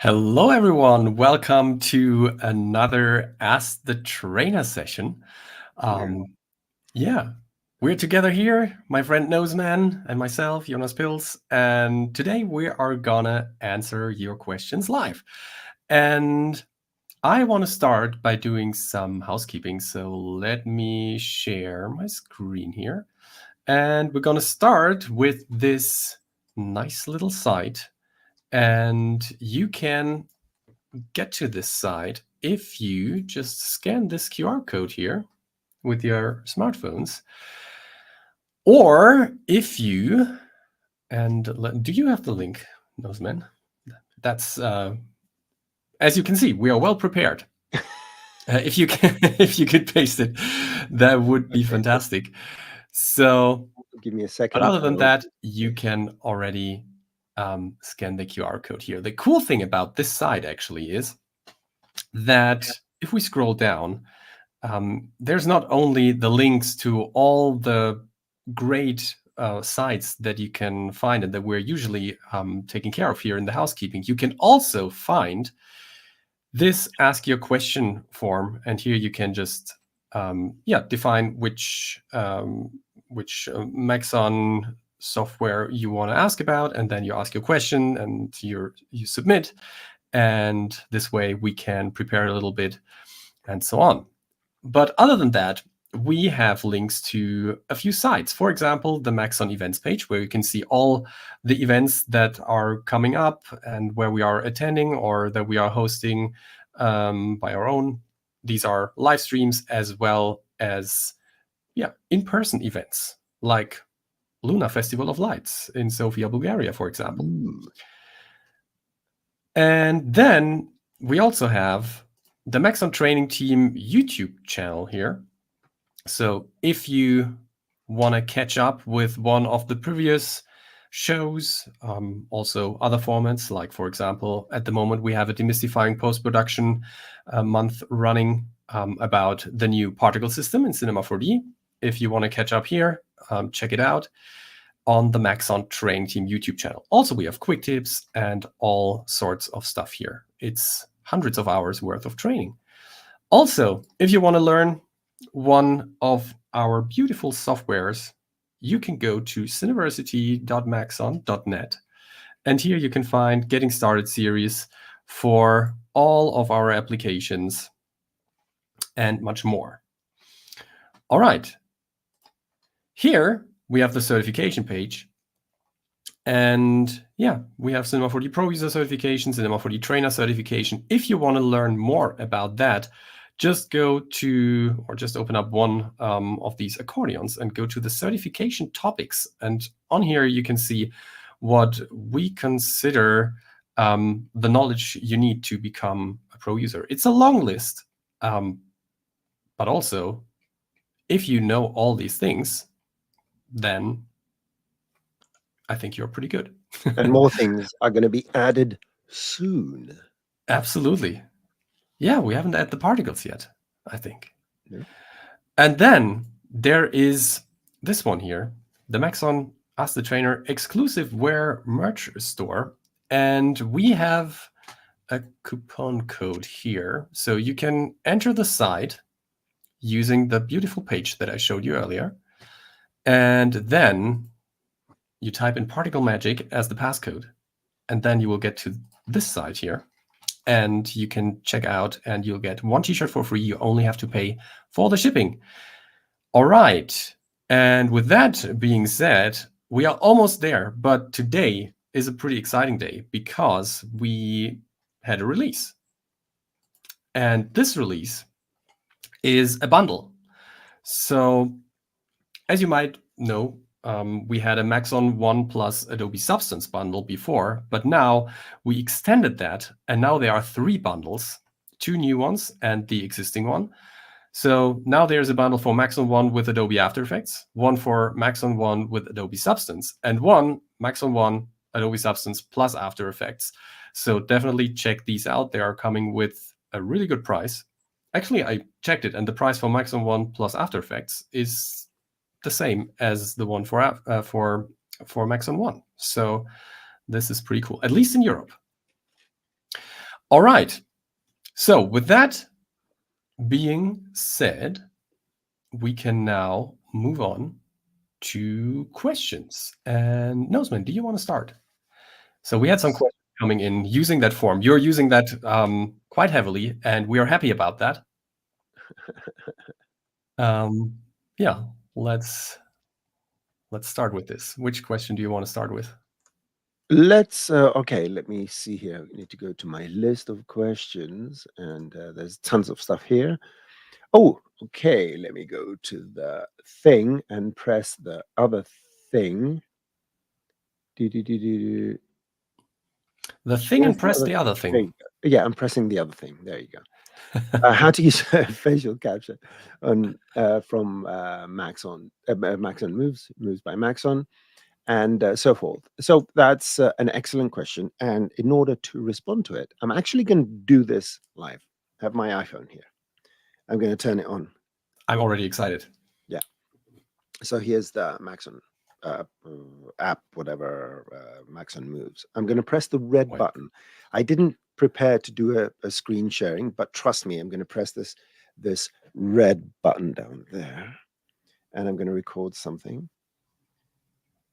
Hello, everyone. Welcome to another Ask the Trainer session. Yeah, we're together here, my friend Noseman and myself, Jonas Pilz, and today we are gonna answer your questions live. And I want to start by doing some housekeeping. So let me share my screen here. And we're gonna start with this nice little site. And you can get to this site if you just scan this QR code here with your smartphones, or if you, do you have the link, Noseman? That's, as you can see, we are well prepared. If you could paste it, that would be fantastic. So give me a second. But other than that, you can already scan the QR code here. The cool thing about this site actually is that if we scroll down, there's not only the links to all the great sites that you can find and that we're usually taking care of here in the housekeeping. You can also find this Ask Your Question form, and here you can just define which Maxon software you want to ask about, and then you ask your question and you submit. And this way we can prepare a little bit and so on. But other than that, we have links to a few sites. For example, the Maxon events page, where you can see all the events that are coming up and where we are attending or that we are hosting by our own. These are live streams as well as in-person events like Luna Festival of Lights in Sofia, Bulgaria, for example. And then we also have the Maxon Training Team YouTube channel here. So if you want to catch up with one of the previous shows, also other formats, like, for example, at the moment we have a demystifying post-production month running about the new particle system in Cinema 4D. If you want to catch up here, check it out on the Maxon Training Team YouTube channel. Also, we have quick tips and all sorts of stuff here. It's hundreds of hours worth of training. Also, if you want to learn one of our beautiful softwares, you can go to cineversity.maxon.net. And here you can find Getting Started series for all of our applications and much more. All right. Here we have the certification page. And we have Cinema 4D Pro User certification, Cinema 4D Trainer certification. If you want to learn more about that, just go to, or just open up one of these accordions and go to the certification topics. And on here, you can see what we consider the knowledge you need to become a pro user. It's a long list, but also, if you know all these things, then I think you're pretty good. And more things are going to be added soon. Absolutely. Yeah, we haven't added the particles yet, I think. Yeah. And then there is this one here, the Maxon Ask the Trainer exclusive wear merch store. And we have a coupon code here. So you can enter the site using the beautiful page that I showed you earlier. And then you type in Particle Magic as the passcode. And then you will get to this site here. And you can check out and you'll get one t-shirt for free. You only have to pay for the shipping. All right. And with that being said, we are almost there. But today is a pretty exciting day because we had a release. And this release is a bundle. So as you might know, we had a Maxon One plus Adobe Substance bundle before, but now we extended that, and now there are 3 bundles, 2 new ones and the existing one. So now there's a bundle for Maxon One with Adobe After Effects, one for Maxon One with Adobe Substance, and one Maxon One Adobe Substance plus After Effects. So definitely check these out. They are coming with a really good price. Actually, I checked it, and the price for Maxon One plus After Effects is the same as the one for Maxon One. So this is pretty cool, at least in Europe. All right. So with that being said, we can now move on to questions. And Noseman, do you want to start? So we had some questions coming in using that form. You're using that quite heavily, and we are happy about that. Yeah, let's start with this. Which question do you want to start with? Let's, okay, let me see here. I need to go to my list of questions, and there's tons of stuff here. Oh, okay, let me go to the thing and press the other thing. The thing and press the other thing. Yeah, I'm pressing the other thing. There you go. How to use facial capture on from Maxon moves by Maxon, and so forth. So that's an excellent question. And in order to respond to it, I'm actually going to do this live. I have my iPhone here. I'm going to turn it on. I'm already excited. Yeah. So here's the Maxon app, whatever Maxon moves. I'm going to press the red button. I didn't prepare to do a screen sharing, but trust me, I'm going to press this red button down there, and I'm going to record something.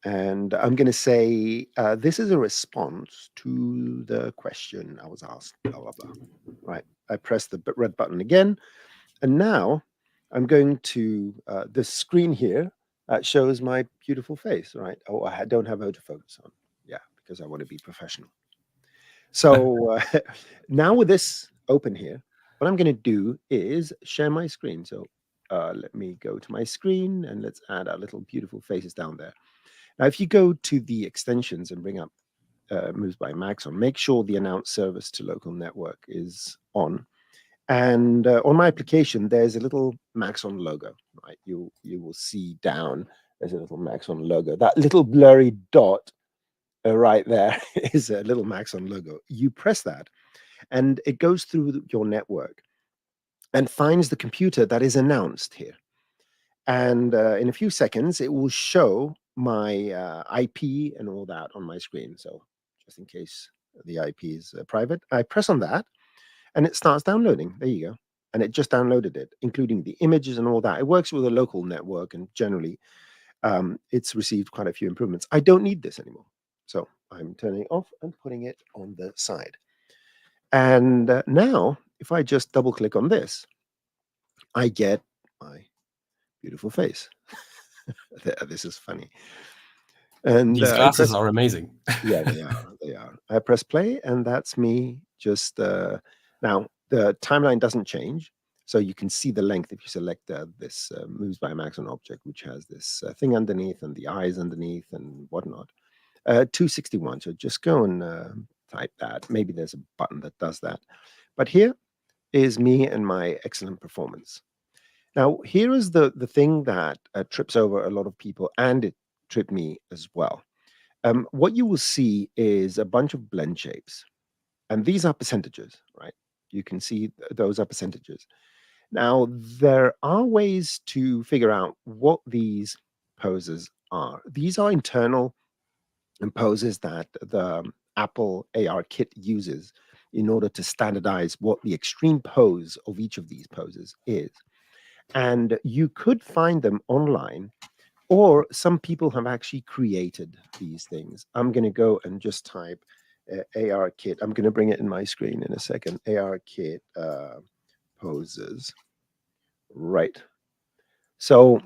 And I'm going to say, this is a response to the question I was asked, blah, blah, blah. Right. I press the red button again. And now I'm going to, the screen here shows my beautiful face, right? Oh, I don't have autofocus on. Yeah, because I want to be professional. So now with this open here, what I'm going to do is share my screen. So let me go to my screen, and let's add our little beautiful faces down there. Now, if you go to the extensions and bring up Moves by Maxon, make sure the announce service to local network is on. And on my application, there's a little Maxon logo, right? You will see down, there's a little Maxon logo. That little blurry dot right there is a little Maxon logo. You press that, and it goes through your network and finds the computer that is announced here. And in a few seconds, it will show my IP and all that on my screen. So just in case the IP is private, I press on that, and it starts downloading. There you go. And it just downloaded it, including the images and all that. It works with a local network, and generally, it's received quite a few improvements. I don't need this anymore. So I'm turning it off and putting it on the side. And now, if I just double click on this, I get my beautiful face. This is funny. And these glasses are amazing. Yeah, they are. They are. I press play, and that's me. Just now, the timeline doesn't change, so you can see the length if you select this moves by Maxon object, which has this thing underneath and the eyes underneath and whatnot. 261. So just go and type that. Maybe there's a button that does that. But here is me and my excellent performance. Now, here is the thing that trips over a lot of people, and it tripped me as well. What you will see is a bunch of blend shapes, and these are percentages, right? You can see those are percentages. Now, there are ways to figure out what these poses are. These are internal poses that the Apple AR kit uses in order to standardize what the extreme pose of each of these poses is. And you could find them online, or some people have actually created these things. I'm going to go and just type AR kit. I'm going to bring it in my screen in a second. AR kit poses. Right. So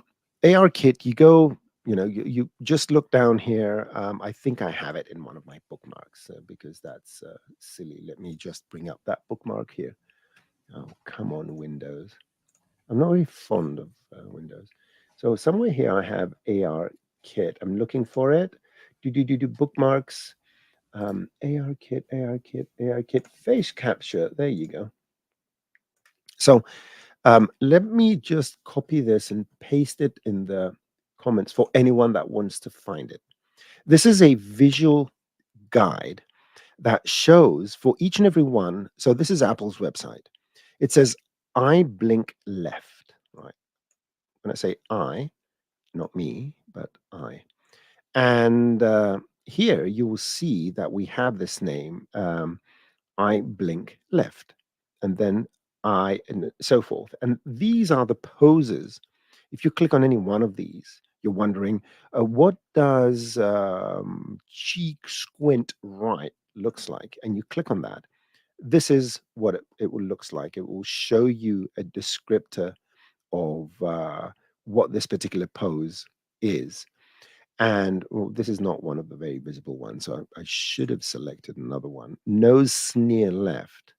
AR kit, you go, you just look down here. I think I have it in one of my bookmarks because that's silly. Let me just bring up that bookmark here. Oh, come on, Windows. I'm not very fond of Windows. So somewhere here I have AR kit. I'm looking for it. Do bookmarks. AR kit, AR kit, AR kit, face capture. There you go. So let me just copy this and paste it in the comments for anyone that wants to find it. This is a visual guide that shows for each and every one. So this is Apple's website. It says, I blink left, right? When I say I, not me, but I. And here you will see that we have this name, I blink left, and then and so forth. And these are the poses. If you click on any one of these, you're wondering, what does cheek squint right looks like? And you click on that. This is what it will looks like. It will show you a descriptor of what this particular pose is. And well, this is not one of the very visible ones, so I should have selected another one. Nose sneer left.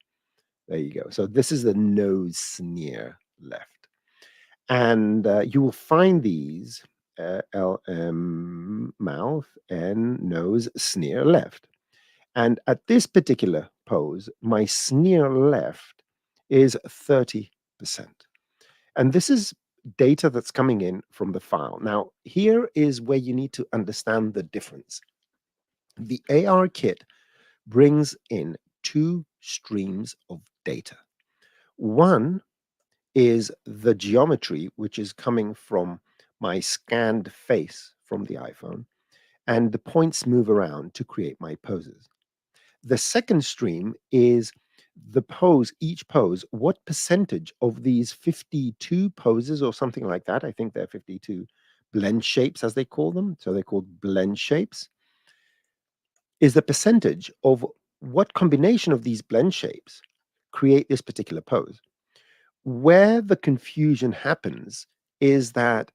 There you go. So this is the nose sneer left. And you will find these LM mouth and nose sneer left. And at this particular pose, my sneer left is 30%. And this is data that's coming in from the file. Now, here is where you need to understand the difference. The AR kit brings in two streams of data. One is the geometry, which is coming from my scanned face from the iPhone, and the points move around to create my poses. The second stream is the pose, each pose, what percentage of these 52 poses or something like that, I think they're 52 blend shapes as they call them, so they're called blend shapes, is the percentage of what combination of these blend shapes create this particular pose. Where the confusion happens is that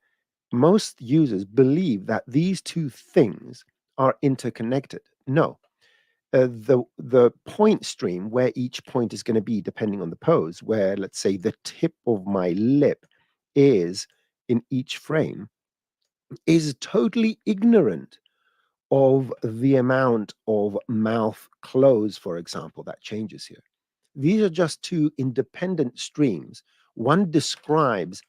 most users believe that these two things are interconnected. No, the point stream where each point is going to be depending on the pose, where let's say the tip of my lip is in each frame, is totally ignorant of the amount of mouth close, for example, that changes here. These are just two independent streams. One describes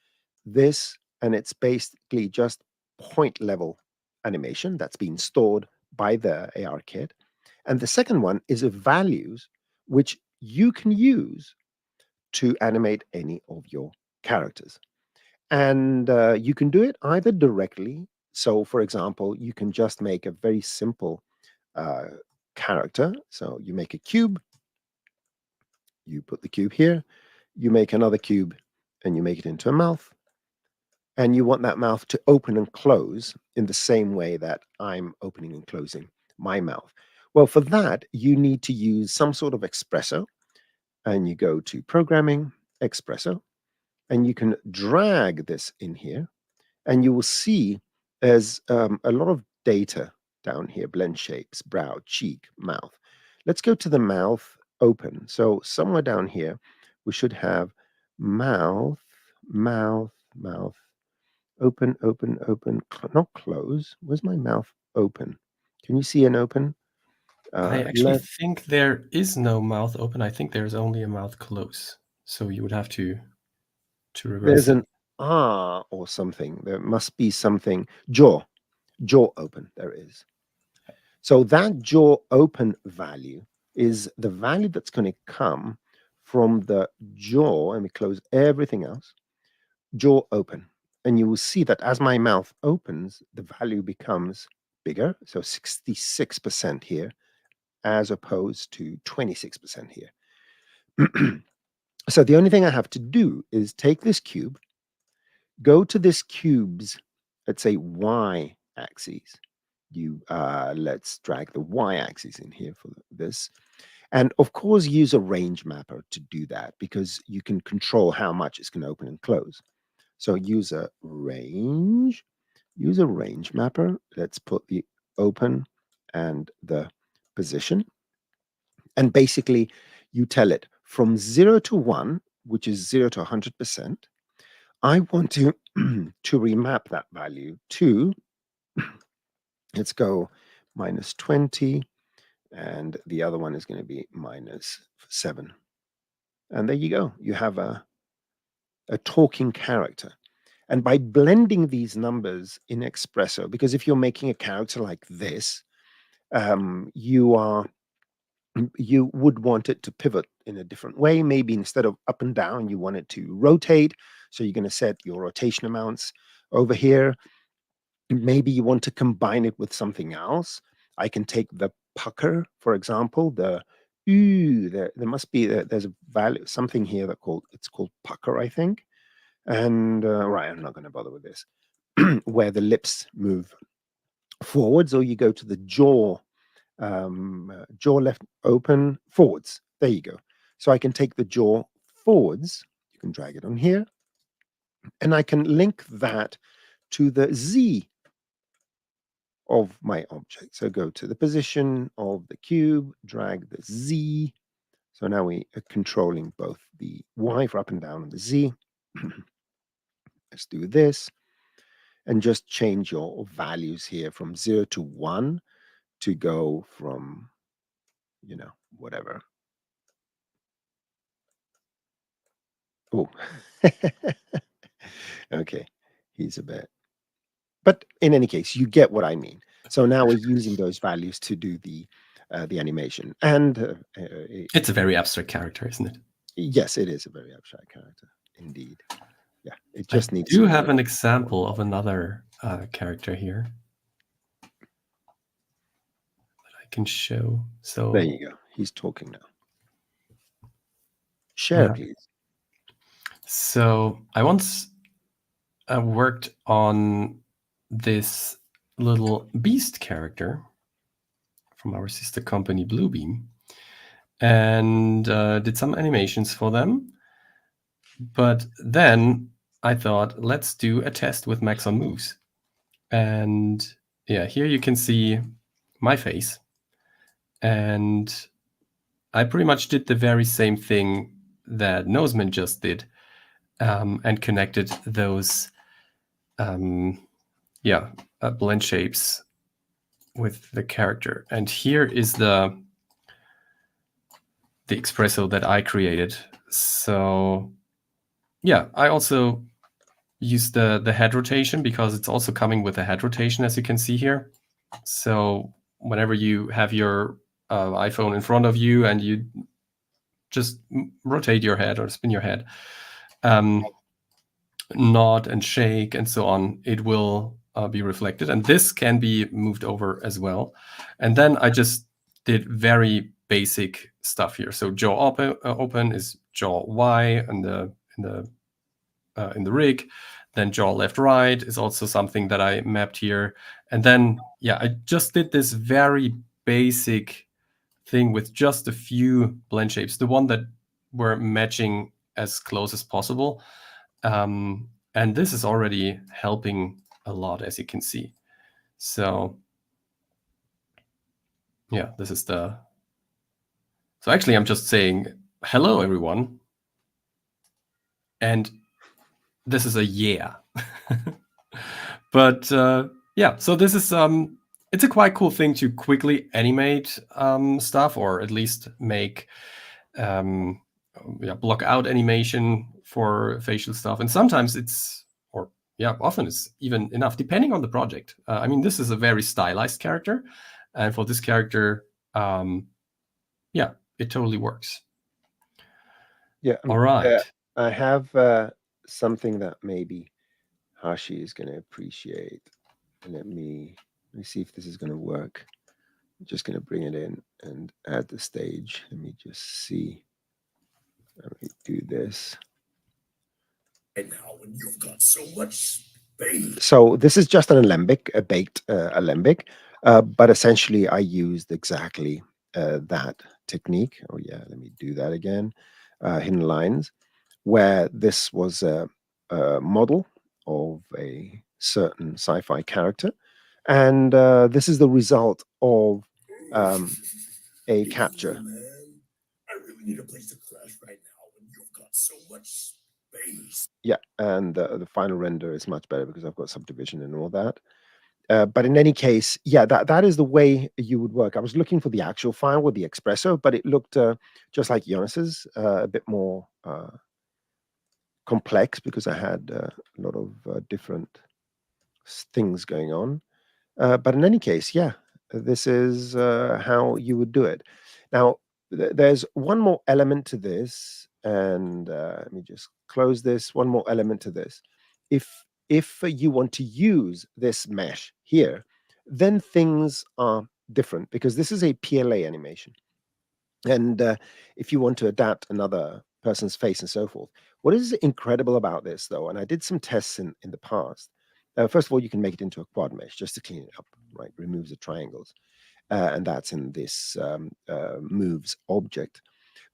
this, and it's basically just point level animation that's been stored by the AR kit. And the second one is a values which you can use to animate any of your characters. And you can do it either directly. So, for example, you can just make a very simple uh, character. So you make a cube, you put the cube here, you make another cube, and you make it into a mouth. And you want that mouth to open and close in the same way that I'm opening and closing my mouth. Well, for that, you need to use some sort of espresso, and you go to Programming, Espresso, and you can drag this in here, and you will see there's a lot of data down here: blend shapes, brow, cheek, mouth. Let's go to the mouth open. So somewhere down here, we should have mouth, mouth, mouth, open, open, open, not close. Where's my mouth open? Can you see an open? I actually Left. think there is no mouth open. I think there's only a mouth close. So you would have to reverse There's it. an R or something. There must be something. Jaw. Jaw open. There is. So that jaw open value is the value that's going to come from the jaw. And we close everything else. Jaw open. And you will see that as my mouth opens, the value becomes bigger. So 66% here, as opposed to 26% here. So the only thing I have to do is take this cube, go to this cube's, let's say, y axis. Let's drag the y axis in here for this. And of course, use a range mapper to do that, because you can control how much it's going to open and close. So use a range mapper. Let's put the open and the position. And basically, you tell it from 0 to 1, which is 0 to 100%. I want to to remap that value to, let's go -20, and the other one is going to be -7. And there you go. You have a talking character. And by blending these numbers in Espresso, because if you're making a character like this, you would want it to pivot in a different way. Maybe instead of up and down, you want it to rotate. So you're going to set your rotation amounts over here. Maybe you want to combine it with something else. I can take the pucker, for example, the ooh, there must be, there's a value, something here it's called pucker, I think. And right, I'm not going to bother with this. Where the lips move forwards, or you go to the jaw, jaw left open forwards. There you go. So I can take the jaw forwards. You can drag it on here, and I can link that to the Z of my object. So go to the position of the cube, drag the Z. So now we are controlling both the Y for up and down and the Z. Let's do this and just change your values here from 0 to 1 to go from, whatever. Oh, okay. He's a bit. But in any case, you get what I mean. So now we're using those values to do the animation. And it's a very abstract character, isn't it? Yes, it is a very abstract character, indeed. Yeah, it just needs. I do have an example of another character here that I can show. So there you go. He's talking now. Share, please. So I once worked on this little beast character from our sister company BlueBeam, and did some animations for them. But then I thought, let's do a test with Maxon Moves. And yeah, here you can see my face. And I pretty much did the very same thing that Noseman just did, and connected those blend shapes with the character. And here is the espresso that I created. So yeah, I also use the head rotation because it's also coming with a head rotation, as you can see here. So whenever you have your iPhone in front of you and you just rotate your head or spin your head, nod and shake and so on, it will be reflected. And this can be moved over as well. And then I just did very basic stuff here. So jaw open is jaw Y in the rig. Then jaw left right is also something that I mapped here. And then yeah, I just did this very basic thing with just a few blend shapes, the one that were matching as close as possible. And this is already helping a lot, as you can see. So yeah, this is so actually I'm just saying, hello, everyone. And this is a yeah. But yeah, so this is, it's a quite cool thing to quickly animate stuff, or at least make block out animation for facial stuff. And sometimes often it's even enough, depending on the project. I mean, this is a very stylized character, and for this character, it totally works. Yeah. All right. I have something that maybe Hashi is going to appreciate. Let me see if this is going to work. I'm just going to bring it in and add the stage. Let me just see. Let me do this. And now when you've got so much space. So this is just an alembic, a baked alembic, but essentially I used exactly that technique. Oh yeah, let me do that again. Hidden lines, where this was a model of a certain sci-fi character, and this is the result of a capture. I really need a place to crash right now when you've got so much space. Yeah, and the final render is much better because I've got subdivision and all that. But in any case, yeah, that is the way you would work. I was looking for the actual file with the espresso, but it looked just like Jonas's, a bit more complex because I had a lot of different things going on. But in any case, yeah, this is how you would do it. Now, there's one more element to this, and let me just close this. One more element to this. If you want to use this mesh here, then things are different because this is a PLA animation. And if you want to adapt another person's face and so forth, what is incredible about this, though, and I did some tests in the past. First of all, you can make it into a quad mesh just to clean it up, right? Removes the triangles. And that's in this moves object.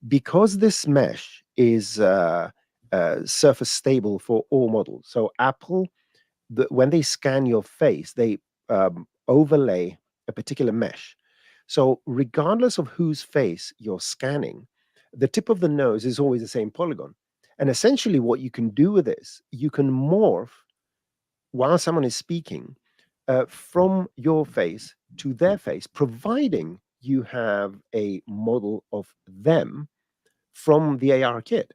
Because this mesh is surface stable for all models. So Apple, when they scan your face, they overlay a particular mesh. So regardless of whose face you're scanning, the tip of the nose is always the same polygon. And essentially what you can do with this, you can morph while someone is speaking from your face to their face, providing you have a model of them from the AR kit.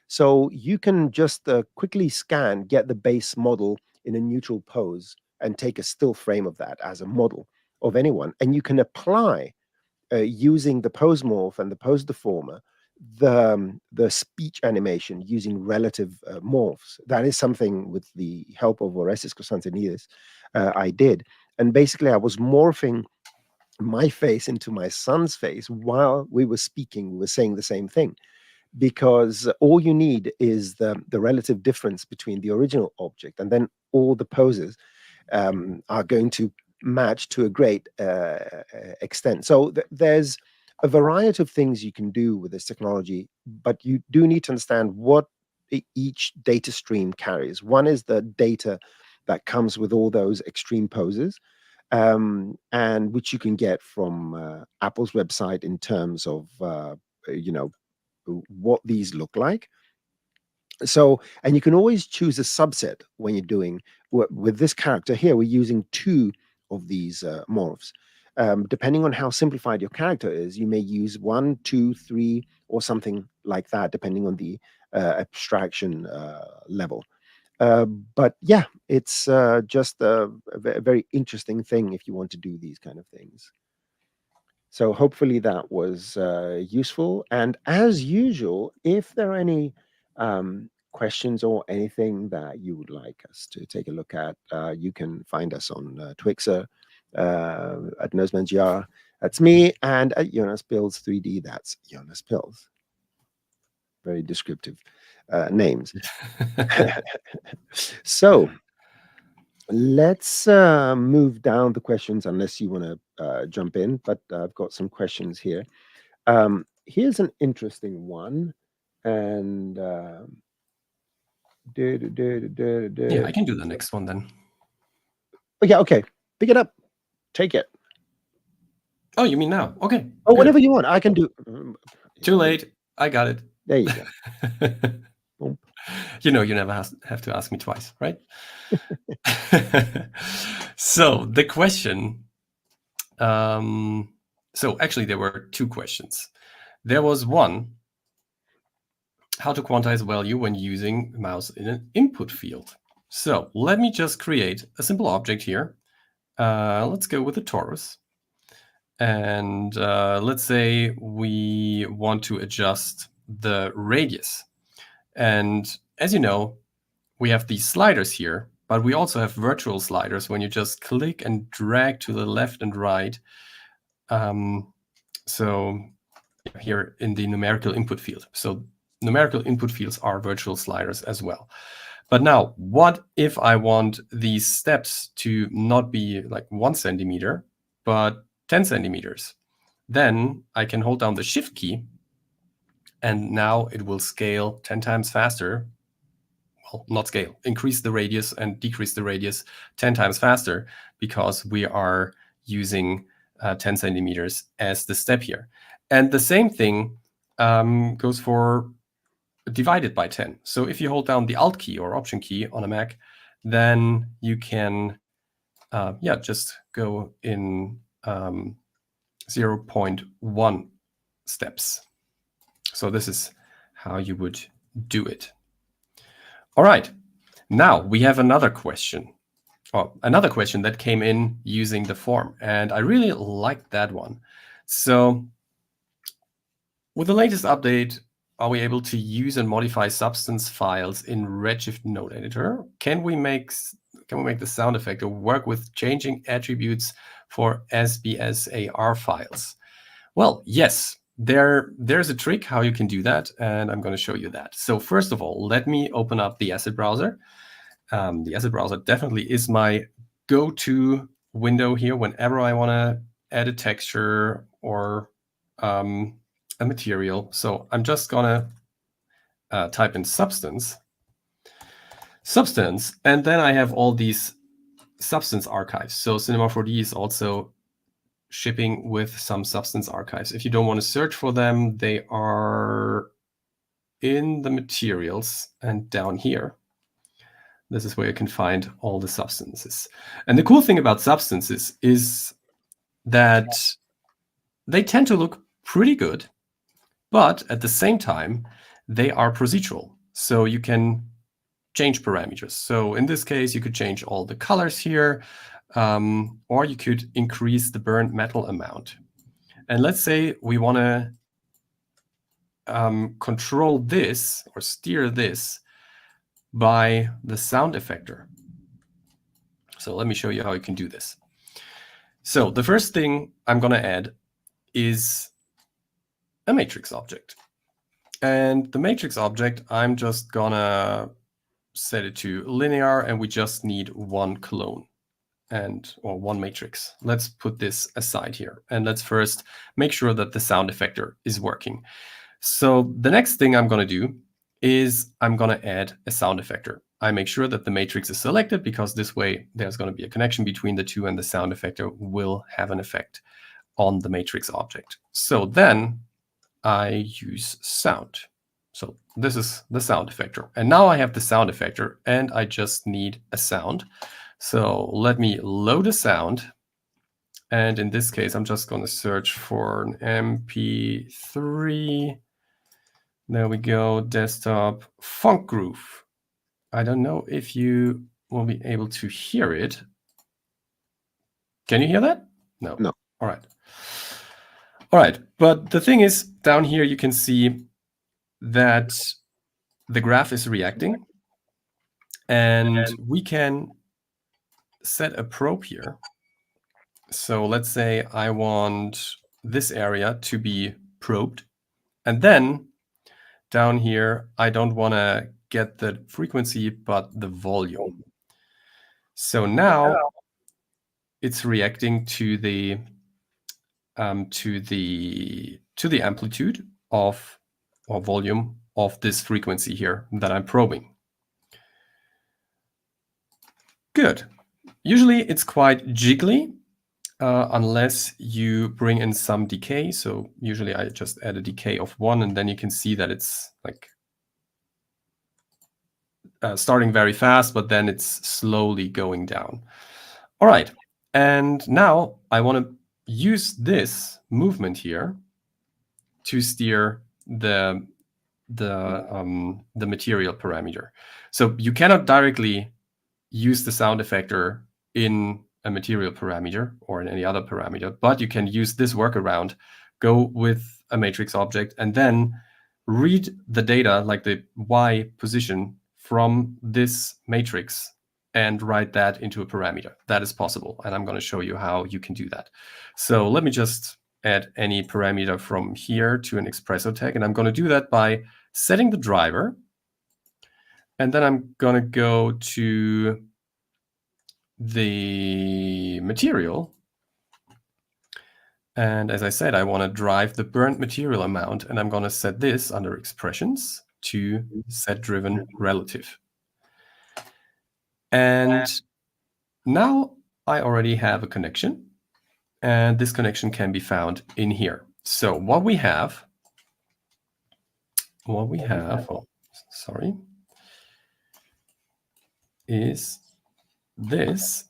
So you can just quickly scan, get the base model in a neutral pose, and take a still frame of that as a model of anyone. And you can apply, using the pose morph and the pose deformer, the speech animation using relative morphs. That is something with the help of Orestes Konstantinidis I did. And basically, I was morphing my face into my son's face while we were speaking. We were saying the same thing, because all you need is the relative difference between the original object, and then all the poses are going to match to a great extent. So there's a variety of things you can do with this technology, but you do need to understand what each data stream carries. One is the data that comes with all those extreme poses, and which you can get from Apple's website in terms of what these look like. So, and you can always choose a subset when you're doing with this character here. We're using 2 of these morphs. Depending on how simplified your character is, you may use 1, 2, 3, or something like that, depending on the abstraction level. But yeah, it's just a very interesting thing if you want to do these kind of things. So hopefully that was useful. And as usual, if there are any questions or anything that you would like us to take a look at, you can find us on Twixer, at Noseman GR, that's me, and at Jonas Pilz 3D, that's Jonas Pilz. Very descriptive names. So let's move down the questions, unless you want to jump in, but I've got some questions here. Here's an interesting one, and Yeah, I can do the next one then. Oh, yeah, okay. Pick it up. Take it. Oh, you mean now? Okay. Oh, whatever you want. I can do. Too late. I got it. There you go. You know, you never have to ask me twice, right? So the question. So actually, there were 2 questions. There was one: how to quantize value when using mouse in an input field. So let me just create a simple object here. Let's go with a torus. And let's say we want to adjust the radius. And as you know, we have these sliders here, but we also have virtual sliders when you just click and drag to the left and right. So here in the numerical input field. So numerical input fields are virtual sliders as well. But now, what if I want these steps to not be like 1 centimeter, but 10 centimeters? Then I can hold down the Shift key, and now it will scale 10 times faster. Well, not scale, increase the radius and decrease the radius 10 times faster, because we are using 10 centimeters as the step here. And the same thing goes for divided by 10. So if you hold down the Alt key or Option key on a Mac, then you can just go in 0.1 steps. So this is how you would do it. All right. Now we have another question. Another question that came in using the form, and I really liked that one. So with the latest update, are we able to use and modify substance files in Redshift Node Editor? Can we make the Sound Effector work with changing attributes for SBSAR files? Well, yes, there's a trick how you can do that, and I'm going to show you that. So first of all, let me open up the asset browser. The asset browser definitely is my go-to window here whenever I want to add a texture or a material. So I'm just going to type in substance, and then I have all these substance archives. So Cinema 4D is also shipping with some substance archives. If you don't want to search for them, they are in the materials and down here. This is where you can find all the substances. And the cool thing about substances is that they tend to look pretty good, but at the same time, they are procedural. So you can change parameters. So in this case, you could change all the colors here, or you could increase the burnt metal amount. And let's say we want to control this or steer this by the Sound Effector. So let me show you how you can do this. So the first thing I'm going to add is a matrix object. And the matrix object, I'm just going to set it to linear, and we just need one clone or one matrix. Let's put this aside here, and let's first make sure that the Sound Effector is working. So the next thing I'm going to do is I'm going to add a Sound Effector. I make sure that the matrix is selected, because this way there's going to be a connection between the two, and the Sound Effector will have an effect on the matrix object. So then I use sound. So this is the Sound Effector. And now I have the Sound Effector, and I just need a sound. So let me load a sound. And in this case, I'm just going to search for an MP3. There we go, desktop, funk groove. I don't know if you will be able to hear it. Can you hear that? No. No. All right. All right. But the thing is, down here, you can see that the graph is reacting. And we can set a probe here. So let's say I want this area to be probed. And then down here, I don't want to get the frequency, but the volume. So now it's reacting to the amplitude of or volume of this frequency here that I'm probing. Good. Usually it's quite jiggly unless you bring in some decay. So usually I just add a decay of 1, and then you can see that it's like starting very fast, but then it's slowly going down. All right. And now I want to use this movement here to steer the material parameter. So you cannot directly use the Sound Effector in a material parameter or in any other parameter, but you can use this workaround, go with a matrix object, and then read the data, like the Y position, from this matrix and write that into a parameter. That is possible, and I'm going to show you how you can do that. So let me just add any parameter from here to an Espresso tag, and I'm going to do that by setting the driver, and then I'm going to go to the material. And as I said, I want to drive the burnt material amount, and I'm going to set this under expressions to set driven relative. And now I already have a connection, and this connection can be found in here. So what we have, is this.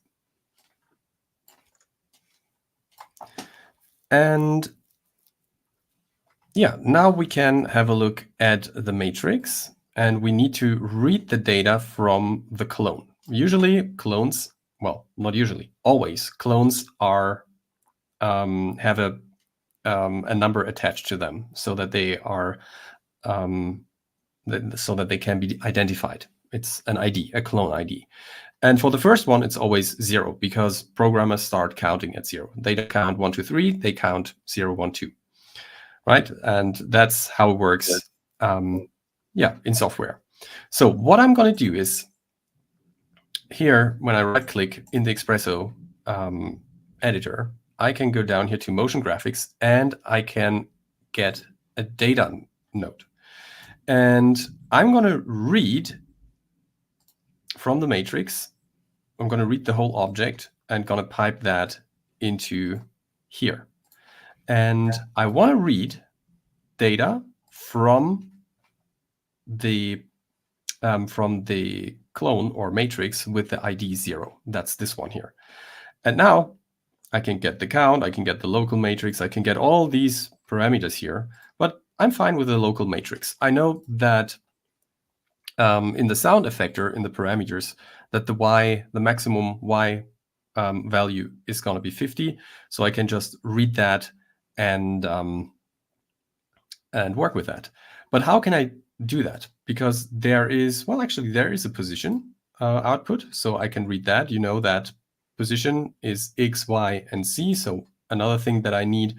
And yeah, now we can have a look at the matrix, and we need to read the data from the clone. Usually clones, well, not usually, always clones are have a number attached to them, so that they are so that they can be identified. It's an ID, a clone ID. And for the first one, it's always 0, because programmers start counting at 0. They don't count 1, 2, 3, they count 0, 1, 2. right? And that's how it works, in software. So what I'm going to do is here, when I right click in the Espresso editor, I can go down here to motion graphics and I can get a data node. And I'm going to read from the matrix. I'm going to read the whole object and going to pipe that into here. And I want to read data from the clone or matrix with the ID 0. That's this one here. And now I can get the count, I can get the local matrix, I can get all these parameters here, but I'm fine with the local matrix. I know that in the sound effector, in the parameters, that the maximum Y value is going to be 50. So I can just read that and work with that. But how can I do that? Because there is a position output, so I can read that. You know that position is X, Y, and Z. So another thing that I need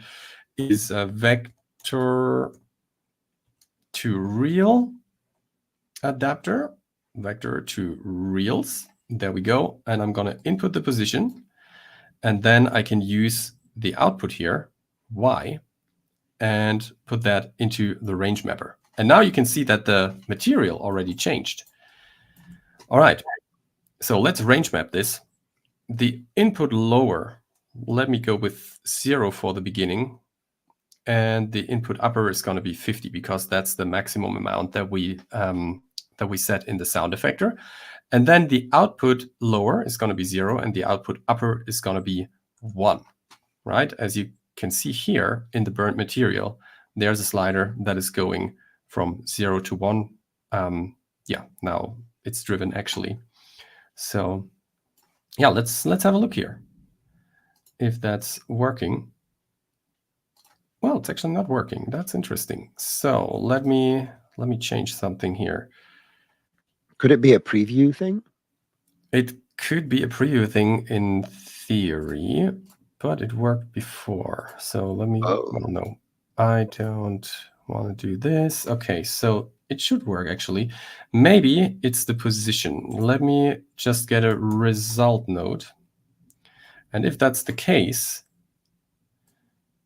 is a vector to real adapter, vector to reals. There we go. And I'm going to input the position, and then I can use the output here, Y, and put that into the range mapper. And now you can see that the material already changed. All right, so let's range map this. The input lower, let me go with 0 for the beginning. And the input upper is going to be 50 because that's the maximum amount that we set in the sound effector. And then the output lower is going to be 0 and the output upper is going to be 1, right? As you can see here in the burnt material, there's a slider that is going from 0 to 1. Now it's driven actually. So yeah, let's have a look here if that's working. Well, it's actually not working. That's interesting. So let me change something here. Could it be a preview thing? It could be a preview thing in theory, but it worked before. So let me, no, I don't want to do this. Okay, so it should work actually. Maybe it's the position. Let me just get a result node. And if that's the case,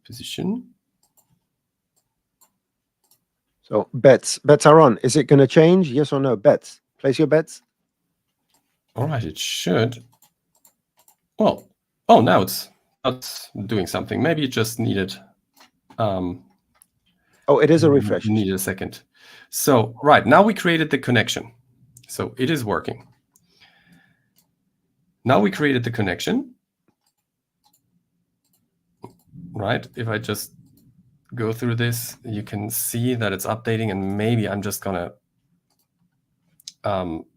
position. So bets are on. Is it going to change? Yes or no? Bets. Place your bets. All right, it should. Well, oh, now it's doing something. Maybe it just needed. It is a refresh. Needed a second. So right now we created the connection. So it is working. Now we created the connection. Right. If I just go through this, you can see that it's updating, and maybe I'm just gonna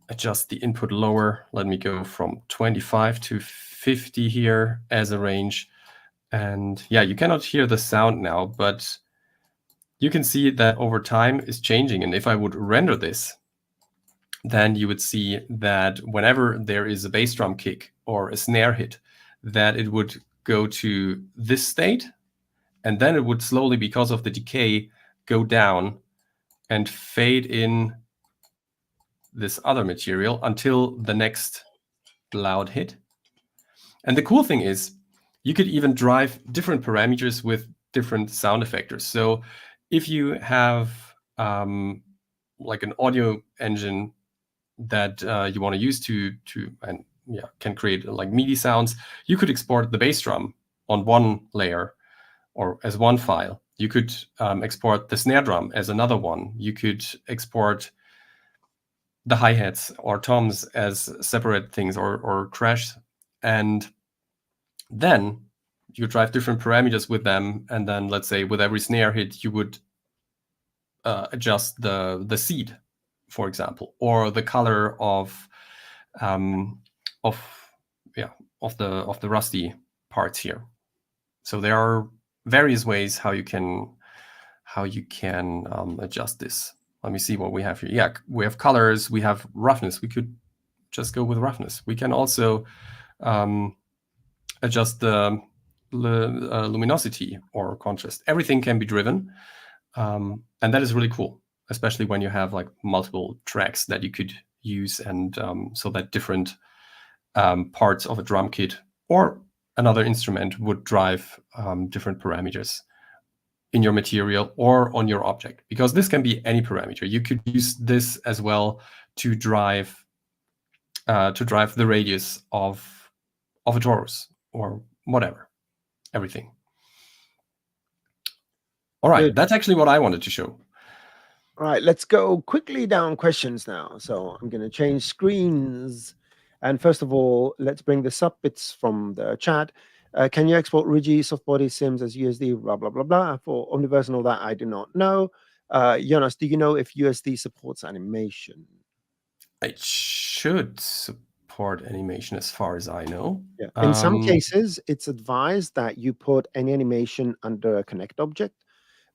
adjust the input lower. Let me go from 25 to 50 here as a range. And yeah, you cannot hear the sound now, but you can see that over time is changing. And if I would render this, then you would see that whenever there is a bass drum kick or a snare hit, that it would go to this state, and then it would slowly, because of the decay, go down and fade in this other material until the next loud hit. And the cool thing is you could even drive different parameters with different sound effectors. So if you have like an audio engine that you want to use can create like MIDI sounds, you could export the bass drum on one layer or as one file. You could export the snare drum as another one. You could export the hi-hats or toms as separate things or crash. And then you drive different parameters with them. And then let's say with every snare hit, you would adjust the seed, for example, or the color of the rusty parts here. So there are various ways how you can adjust this. Let me see what we have here. Yeah, we have colors, we have roughness. We could just go with roughness. We can also adjust the luminosity or contrast. Everything can be driven, and that is really cool, especially when you have like multiple tracks that you could use, and so that different parts of a drum kit or another instrument would drive different parameters in your material or on your object, because this can be any parameter. You could use this as well to drive the radius of a torus or whatever, everything. All right, that's actually what I wanted to show. All right, let's go quickly down questions now. So I'm going to change screens. And first of all, let's bring this up. It's from the chat. Can you export Rigi softbody sims as USD, blah, blah, blah, blah. For Omniverse and all that, I do not know. Jonas, do you know if USD supports animation? It should support animation as far as I know. Yeah. In some cases, it's advised that you put any animation under a connect object,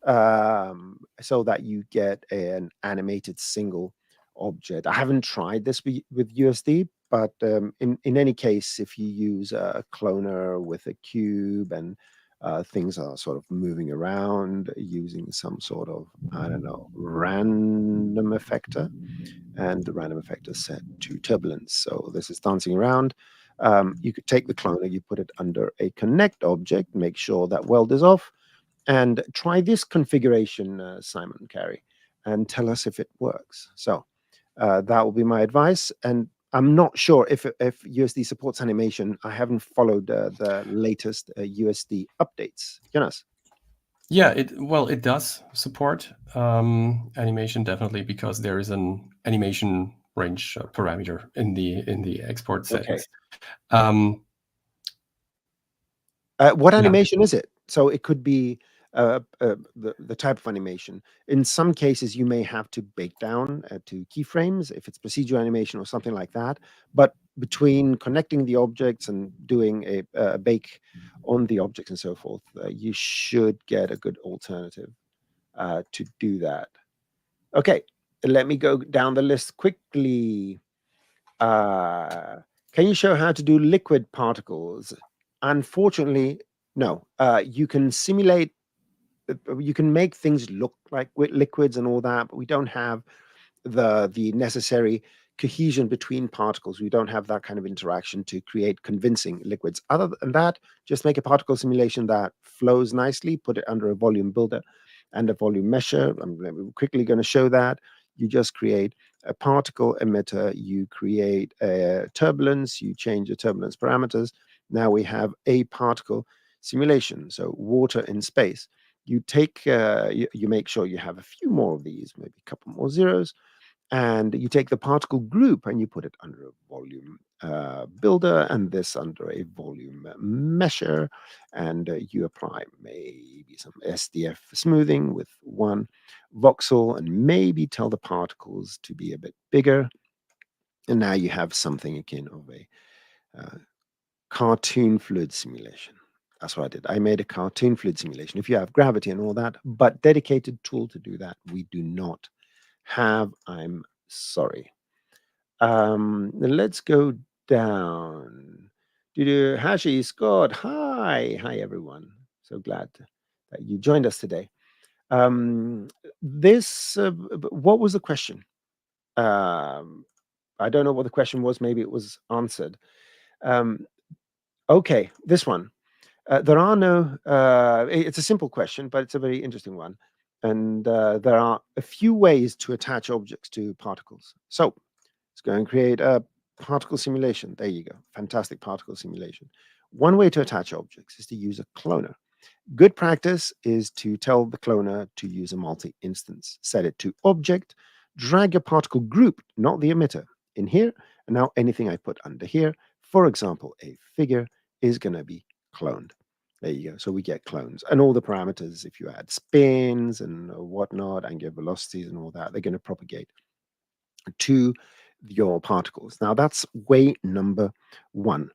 so that you get an animated single object. I haven't tried this with USD, but in any case, if you use a cloner with a cube and things are sort of moving around using some sort of, I don't know, random effector, and the random effector set to turbulence. So this is dancing around. You could take the cloner, you put it under a connect object, make sure that weld is off, and try this configuration, Simon Carey, and tell us if it works. So that will be my advice. And I'm not sure if USD supports animation. I haven't followed the latest USD updates. Jonas? Yeah, it does support animation, definitely, because there is an animation range parameter in the export settings. Okay. What animation is it? So it could be the type of animation. In some cases, you may have to bake down to keyframes if it's procedural animation or something like that. But between connecting the objects and doing a bake on the objects and so forth, you should get a good alternative to do that. Okay, let me go down the list quickly. Can you show how to do liquid particles? Unfortunately, no. You can simulate, you can make things look like liquids and all that, but we don't have the necessary cohesion between particles. We don't have that kind of interaction to create convincing liquids. Other than that, just make a particle simulation that flows nicely, put it under a volume builder and a volume mesher. I'm quickly going to show that. You just create a particle emitter, you create a turbulence, you change the turbulence parameters. Now we have a particle simulation, so water in space. You take, you make sure you have a few more of these, maybe a couple more zeros, and you take the particle group and you put it under a volume builder and this under a volume mesher, and you apply maybe some SDF smoothing with one voxel and maybe tell the particles to be a bit bigger. And now you have something akin of a cartoon fluid simulation. That's what I did. I made a cartoon fluid simulation. If you have gravity and all that, but dedicated tool to do that, we do not have. I'm sorry. Let's go down. Hashi, Scott, hi everyone. So glad that you joined us today. What was the question? I don't know what the question was. Maybe it was answered. Okay, this one. There are no. It's a simple question, but it's a very interesting one. And there are a few ways to attach objects to particles. So let's go and create a particle simulation. There you go. Fantastic particle simulation. One way to attach objects is to use a cloner. Good practice is to tell the cloner to use a multi-instance. Set it to object, drag your particle group, not the emitter, in here. And now anything I put under here, for example, a figure, is going to be cloned. There you go. So we get clones. And all the parameters, if you add spins and whatnot, angular velocities and all that, they're going to propagate to your particles. Now that's way number one.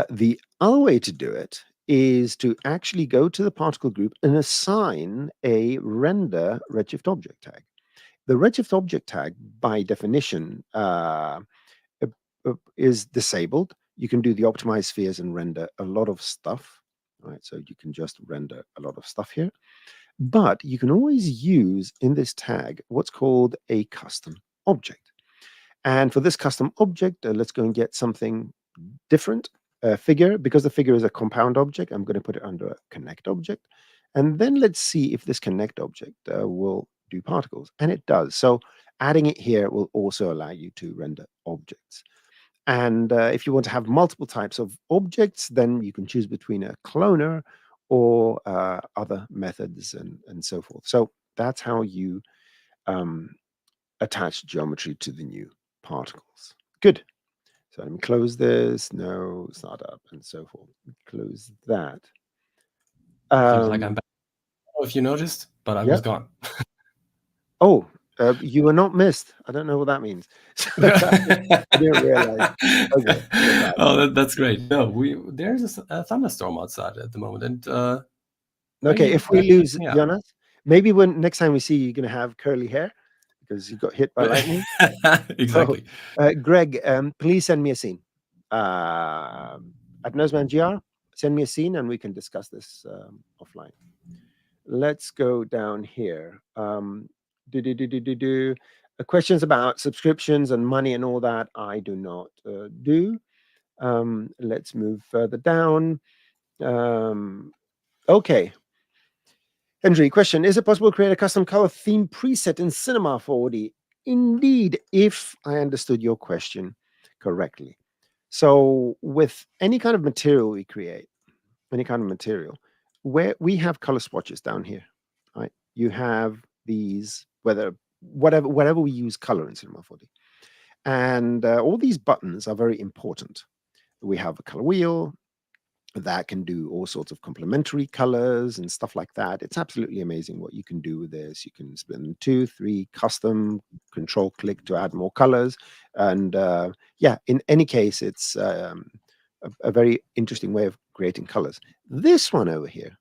The other way to do it is to actually go to the particle group and assign a render redshift object tag. The redshift object tag, by definition, is disabled. You can do the optimized spheres and render a lot of stuff, right? So you can just render a lot of stuff here. But you can always use in this tag what's called a custom object. And for this custom object, let's go and get something different. Figure, because the figure is a compound object, I'm going to put it under a connect object. And then let's see if this connect object will do particles. And it does. So adding it here will also allow you to render objects. And if you want to have multiple types of objects, then you can choose between a cloner or other methods and so forth. So that's how you attach geometry to the new particles. Good. So let me close this. No, it's not up, and so forth. Close that. Feels like I'm back. I don't know if you noticed, but I was gone. Oh, you were not missed. I don't know what that means. I didn't realize. Okay. Oh, that's great. No, there's a thunderstorm outside at the moment, and okay, if we lose Jonas, maybe when next time we see you, you're going to have curly hair because you got hit by lightning. Exactly. So, Greg, please send me a scene. At Noseman GR, send me a scene and we can discuss this offline. Let's go down here. Questions about subscriptions and money and all that, I do not do. Let's move further down. Okay. Henry, question. Is it possible to create a custom color theme preset in Cinema 4D? Indeed, if I understood your question correctly. So with any kind of material we create, any kind of material, where we have color swatches down here, right? You have these, whatever we use color in Cinema 4D. And all these buttons are very important. We have a color wheel that can do all sorts of complementary colors and stuff like that. It's absolutely amazing what you can do with this. You can split them 2, 3, custom, control click to add more colors. And yeah, in any case, it's a very interesting way of creating colors. This one over here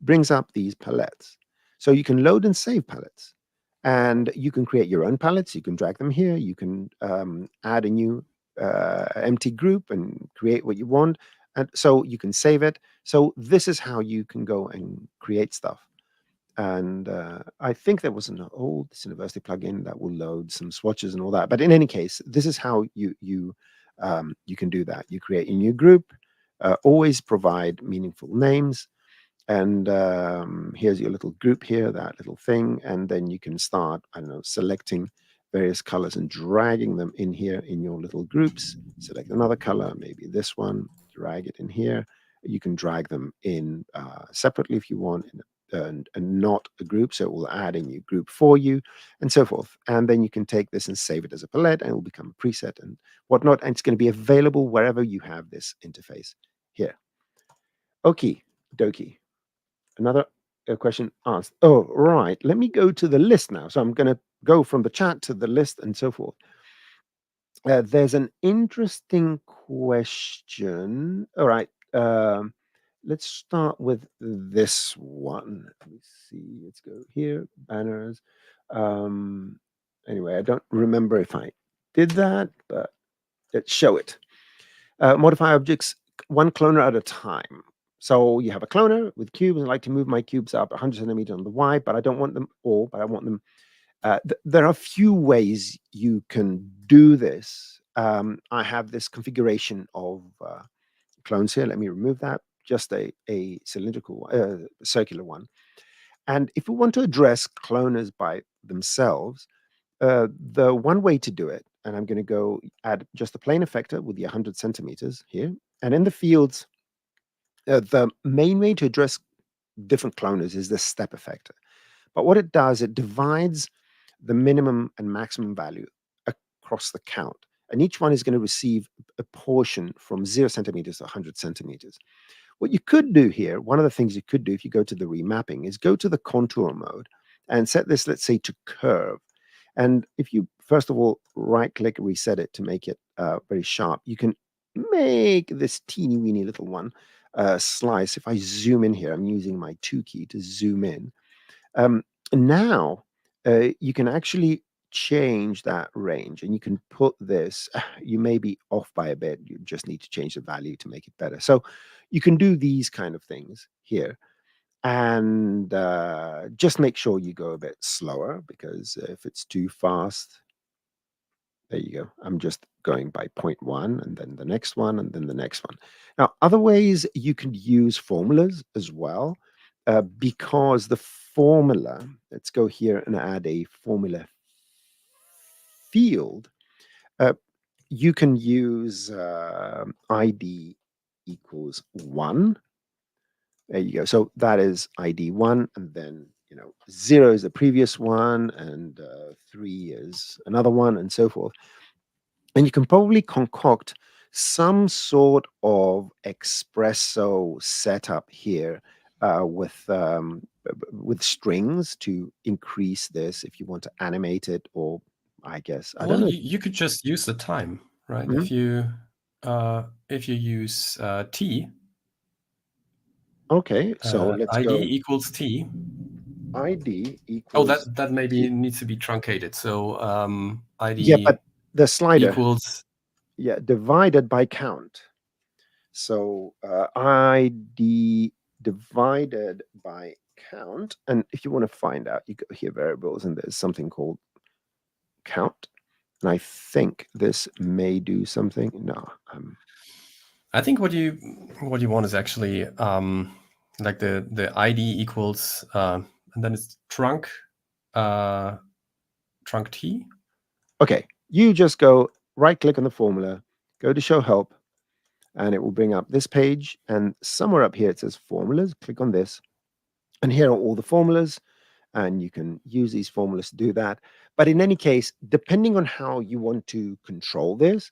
brings up these palettes. So you can load and save palettes. And you can create your own palettes. You can drag them here. You can add a new empty group and create what you want. And so you can save it. So this is how you can go and create stuff. And I think there was an old Cineversity plugin that will load some swatches and all that. But in any case, this is how you can do that. You create a new group. Always provide meaningful names. And here's your little group here, that little thing. And then you can start, I don't know, selecting various colors and dragging them in here in your little groups. Select another color, maybe this one, drag it in here. You can drag them in separately if you want, and not a group. So it will add a new group for you and so forth. And then you can take this and save it as a palette and it will become a preset and whatnot. And it's going to be available wherever you have this interface here. Okie dokie. Another question asked. Oh, right. Let me go to the list now. So I'm going to go from the chat to the list and so forth. There's an interesting question. All right. Let's start with this one. Let me see. Let's go here. Banners. Anyway, I don't remember if I did that, but let's show it. Modify objects one cloner at a time. So you have a cloner with cubes, and I like to move my cubes up 100 centimeters on the Y, but I don't want them all, but I want them. There are a few ways you can do this. I have this configuration of clones here. Let me remove that. Just a cylindrical, circular one. And if we want to address cloners by themselves, the one way to do it, and I'm going to go add just a plane effector with the 100 centimeters here. And in the fields, the main way to address different cloners is the step effector. But what it does, it divides the minimum and maximum value across the count. And each one is going to receive a portion from 0 centimeters to 100 centimeters. What you could do here, one of the things you could do if you go to the remapping is go to the contour mode and set this, let's say, to curve. And if you, first of all, right-click, reset it to make it very sharp, you can make this teeny-weeny little one slice. If I zoom in here, I'm using my 2 key to zoom in. Now, you can actually change that range, and you can put this, you may be off by a bit. You just need to change the value to make it better. So you can do these kind of things here. And just make sure you go a bit slower, because if it's too fast, there you go. I'm just going by 0.1 and then the next one and then the next one. Now, other ways you can use formulas as well, because the formula, let's go here and add a formula field. You can use ID equals 1. There you go. So that is ID 1, and then 0 is the previous one, and 3 is another one, and so forth. And you can probably concoct some sort of espresso setup here with strings to increase this if you want to animate it, or I guess I don't know. You could just use the time, right? Mm-hmm. If you use t. Okay, so let's ID go. equals t. ID equals. that maybe needs to be truncated. So ID. Yeah, but the slider equals. Yeah, divided by count. So ID divided by count. And if you want to find out, you go here, variables, and there's something called count. And I think this may do something. No. I think what you want is actually like the ID equals and then it's trunk T. Okay, you just go right click on the formula, go to show help, and it will bring up this page. And somewhere up here it says formulas. Click on this. And here are all the formulas. And you can use these formulas to do that. But in any case, depending on how you want to control this,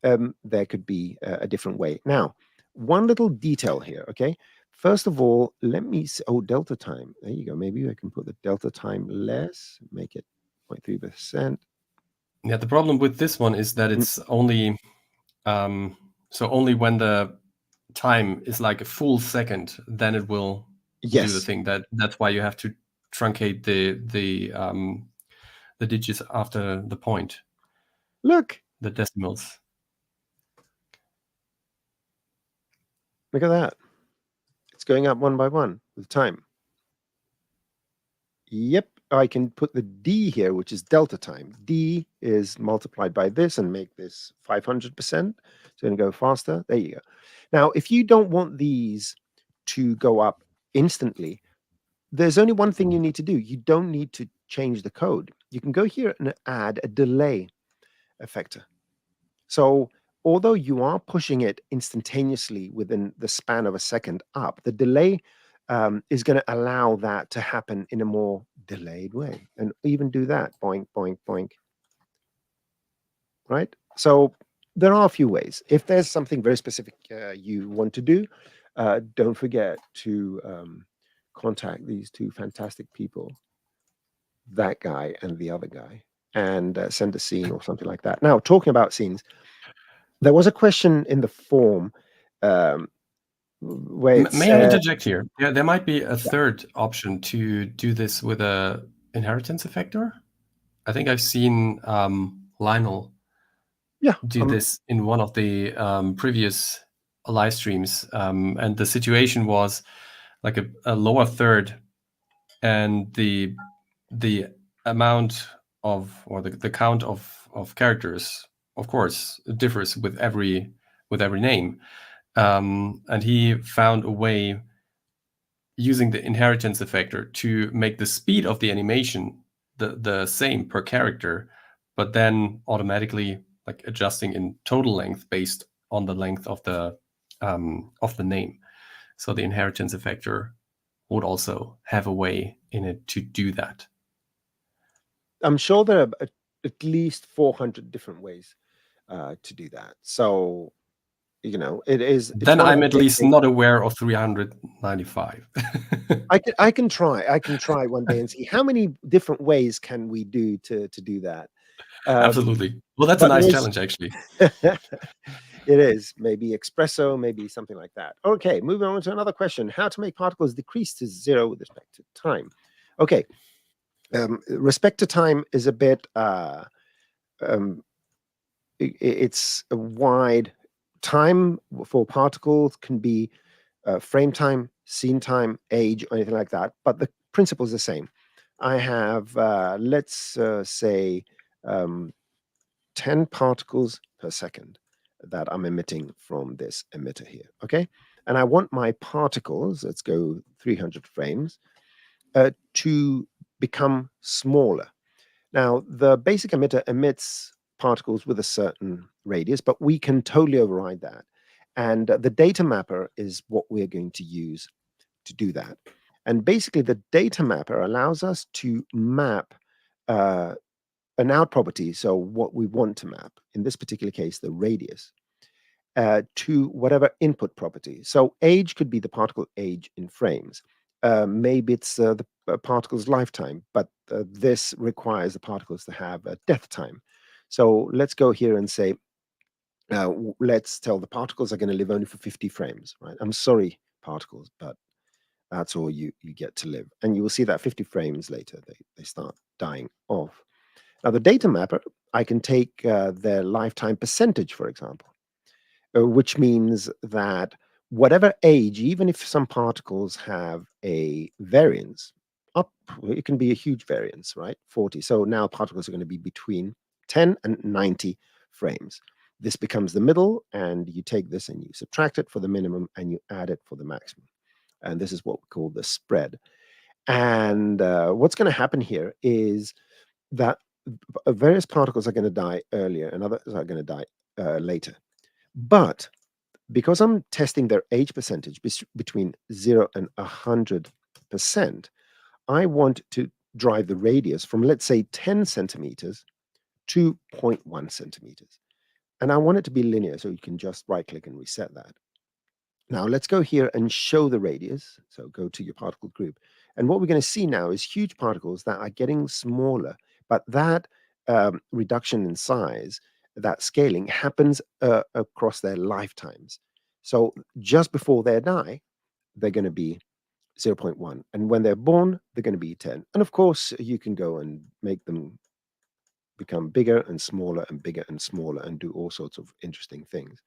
there could be a different way. Now, one little detail here, okay? First of all, let me see. Oh, delta time. There you go. Maybe I can put the delta time less, make it 0.3%. Yeah, the problem with this one is that it's only so only when the time is like a full second, then it will do the thing. That's why you have to truncate the digits after the point. Look, the decimals. Look at that. It's going up one by one with time. Yep, I can put the D here, which is delta time. D is multiplied by this and make this 500%. It's going to go faster. There you go. Now, if you don't want these to go up instantly, there's only one thing you need to do. You don't need to change the code. You can go here and add a delay effector. So although you are pushing it instantaneously within the span of a second up, the delay is going to allow that to happen in a more delayed way, and even do that, boink, boink, boink, right? So there are a few ways. If there's something very specific you want to do, don't forget to contact these two fantastic people, that guy and the other guy, and send a scene or something like that. Now, talking about scenes, there was a question in the form where may I interject here? Yeah, there might be a third option to do this with a inheritance effector. I think I've seen Lionel do this in one of the previous live streams, and the situation was like a lower third, and the amount of, or the count of characters, of course, differs with every name. And he found a way using the inheritance effector to make the speed of the animation the same per character, but then automatically like adjusting in total length based on the length of the name. So the inheritance effector would also have a way in it to do that. I'm sure there are at least 400 different ways to do that. So, it is. Then I'm at least not aware of 395. I can try. I can try one day and see how many different ways can we do to do that. Absolutely. Well, that's a nice challenge, actually. It is. Maybe espresso, maybe something like that. Okay, moving on to another question. How to make particles decrease to 0 with respect to time. Okay, Respect to time is a bit, it's a wide. Time for particles can be frame time, scene time, age, or anything like that, but the principle is the same. I have, let's say, 10 particles per second that I'm emitting from this emitter here, okay? And I want my particles, let's go 300 frames, to become smaller. Now, the basic emitter emits particles with a certain radius, but we can totally override that. And the data mapper is what we're going to use to do that. And basically, the data mapper allows us to map an out property, so what we want to map, in this particular case, the radius, to whatever input property. So age could be the particle age in frames. Maybe it's the particle's lifetime, but this requires the particles to have a death time. So let's go here and say, let's tell the particles are going to live only for 50 frames, right? I'm sorry, particles, but that's all you get to live. And you will see that 50 frames later, they start dying off. Now, the data mapper, I can take their lifetime percentage, for example, which means that whatever age, even if some particles have a variance, it can be a huge variance, right? 40. So now particles are going to be between 10 and 90 frames. This becomes the middle, and you take this and you subtract it for the minimum and you add it for the maximum. And this is what we call the spread. And what's going to happen here is that various particles are going to die earlier and others are going to die later. But because I'm testing their age percentage between 0 and 100%, I want to drive the radius from, let's say, 10 centimeters to 0.1 centimeters. And I want it to be linear, so you can just right-click and reset that. Now, let's go here and show the radius. So go to your particle group. And what we're going to see now is huge particles that are getting smaller, but that reduction in size, that scaling happens across their lifetimes. So just before they die, they're going to be 0.1. And when they're born, they're going to be 10. And of course, you can go and make them become bigger and smaller and bigger and smaller and do all sorts of interesting things.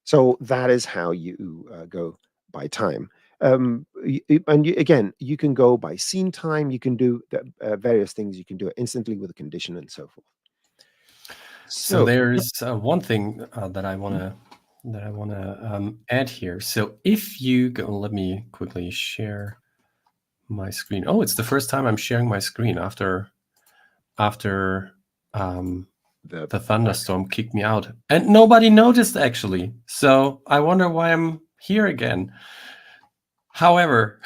So that is how you go by time. And again, you can go by scene time. You can do various things. You can do it instantly with a condition and so forth. So there's one thing that I want to add here. So if you go, let me quickly share my screen. Oh, it's the first time I'm sharing my screen after the thunderstorm kicked me out, and nobody noticed actually. So I wonder why I'm here again. However,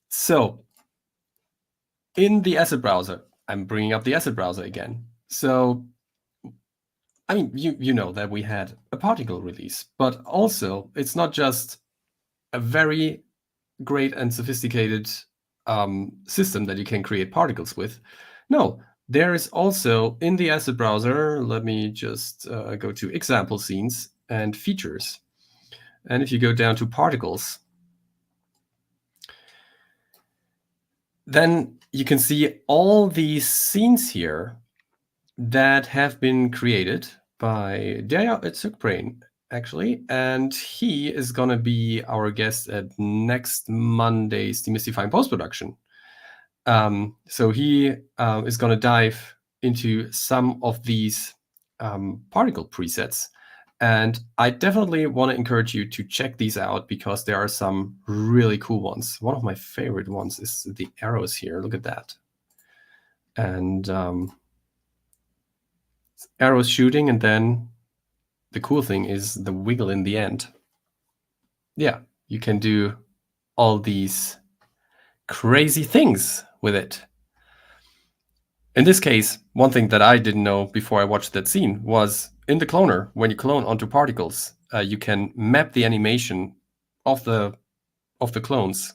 so in the asset browser, I'm bringing up the asset browser again. So, I mean, you know that we had a particle release, but also it's not just a very great and sophisticated system that you can create particles with. No, there is also in the asset browser, let me just go to example scenes and features. And if you go down to particles, then you can see all these scenes here that have been created by Daya Tsukbrain, actually. And he is going to be our guest at next Monday's Demystifying Post-Production. So he is going to dive into some of these particle presets. And I definitely want to encourage you to check these out because there are some really cool ones. One of my favorite ones is the arrows here. Look at that. And arrows shooting, and then the cool thing is the wiggle in the end. Yeah, you can do all these crazy things with it. In this case, one thing that I didn't know before I watched that scene was in the cloner, when you clone onto particles, you can map the animation of the clones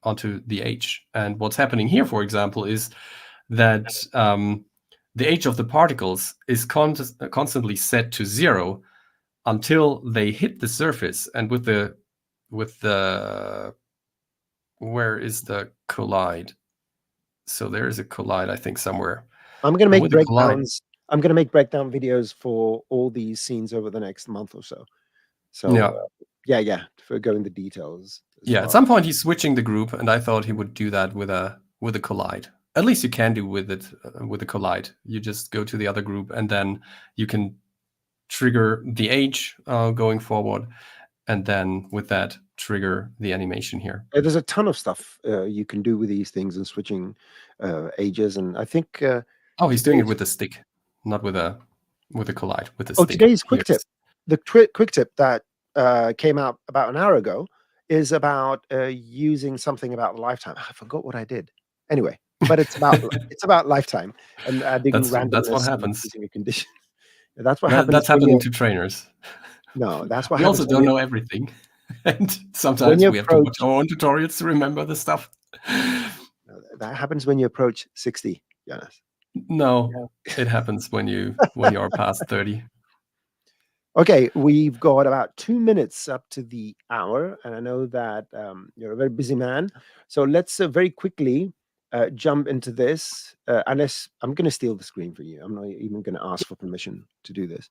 onto the age. And what's happening here, for example, is that the age of the particles is constantly set to 0 until they hit the surface. And with the where is the collide? So there is a collide, I think, somewhere. I'm going to make with the collide, breakdowns. I'm going to make breakdown videos for all these scenes over the next month or so. So yeah, for go into details as yeah. At far. some point, he's switching the group, and I thought he would do that with a collide. At least you can do with it with a collide. You just go to the other group, and then you can trigger the age going forward, and then with that trigger the animation here. There's a ton of stuff you can do with these things and switching ages, and I think. Oh, he's doing it with a stick, not with a collide. With a stick. Today's quick tip. The quick tip that came out about an hour ago is about using something about lifetime. I forgot what I did. Anyway, but it's about lifetime and adding randomness. That's what happens. Using a condition. That's what happens. That's happening to trainers. No, that's what we happens. Also don't know everything, and sometimes we have to watch our own tutorials to remember the stuff. That happens when you approach 60, Jonas. No, it happens when you are past 30. Okay, we've got about 2 minutes up to the hour, and I know that you're a very busy man. So let's very quickly jump into this. Unless I'm going to steal the screen for you. I'm not even going to ask for permission to do this.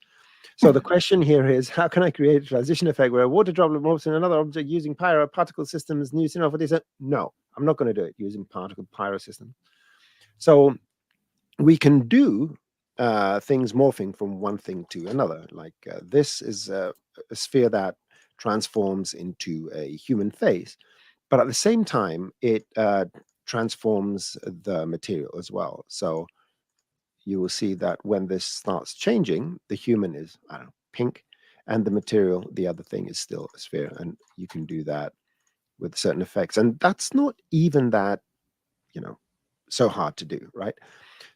So the question here is, how can I create a transition effect where a water droplet morphs in another object using pyro particle systems? New symbol for this? No, I'm not going to do it using pyro system. So we can do things morphing from one thing to another. Like this is a sphere that transforms into a human face, but at the same time, it transforms the material as well. So you will see that when this starts changing, the human is, I don't know, pink, and the material, the other thing, is still a sphere. And you can do that with certain effects. And that's not even that, so hard to do, right?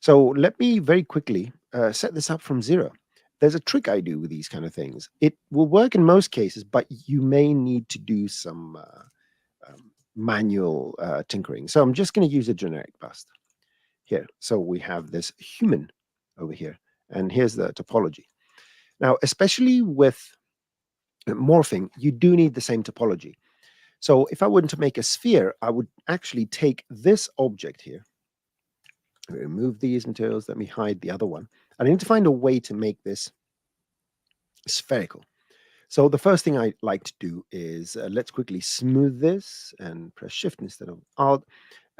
So let me very quickly set this up from zero. There's a trick I do with these kind of things. It will work in most cases, but you may need to do some manual tinkering. So I'm just going to use a generic bust here. So we have this human over here, and here's the topology. Now, especially with morphing, you do need the same topology. So if I were to make a sphere, I would actually take this object here, remove these materials, let me hide the other one. I need to find a way to make this spherical. So the first thing I like to do is let's quickly smooth this and press Shift instead of Alt.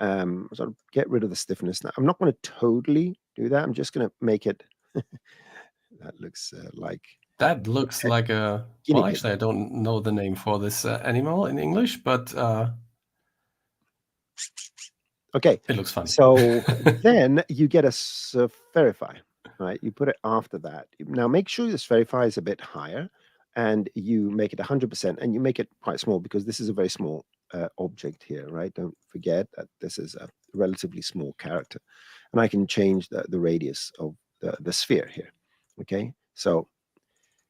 Sort of get rid of the stiffness. Now, I'm not going to totally do that. I'm just going to make it. That looks like. That looks like a. Well, actually, I don't know the name for this animal in English, but. Okay. It looks funny. So then you get a spherify, right? You put it after that. Now make sure the spherify is a bit higher, and you make it 100%, and you make it quite small because this is a very small object here, right? Don't forget that this is a relatively small character, and I can change the radius of the sphere here. Okay, so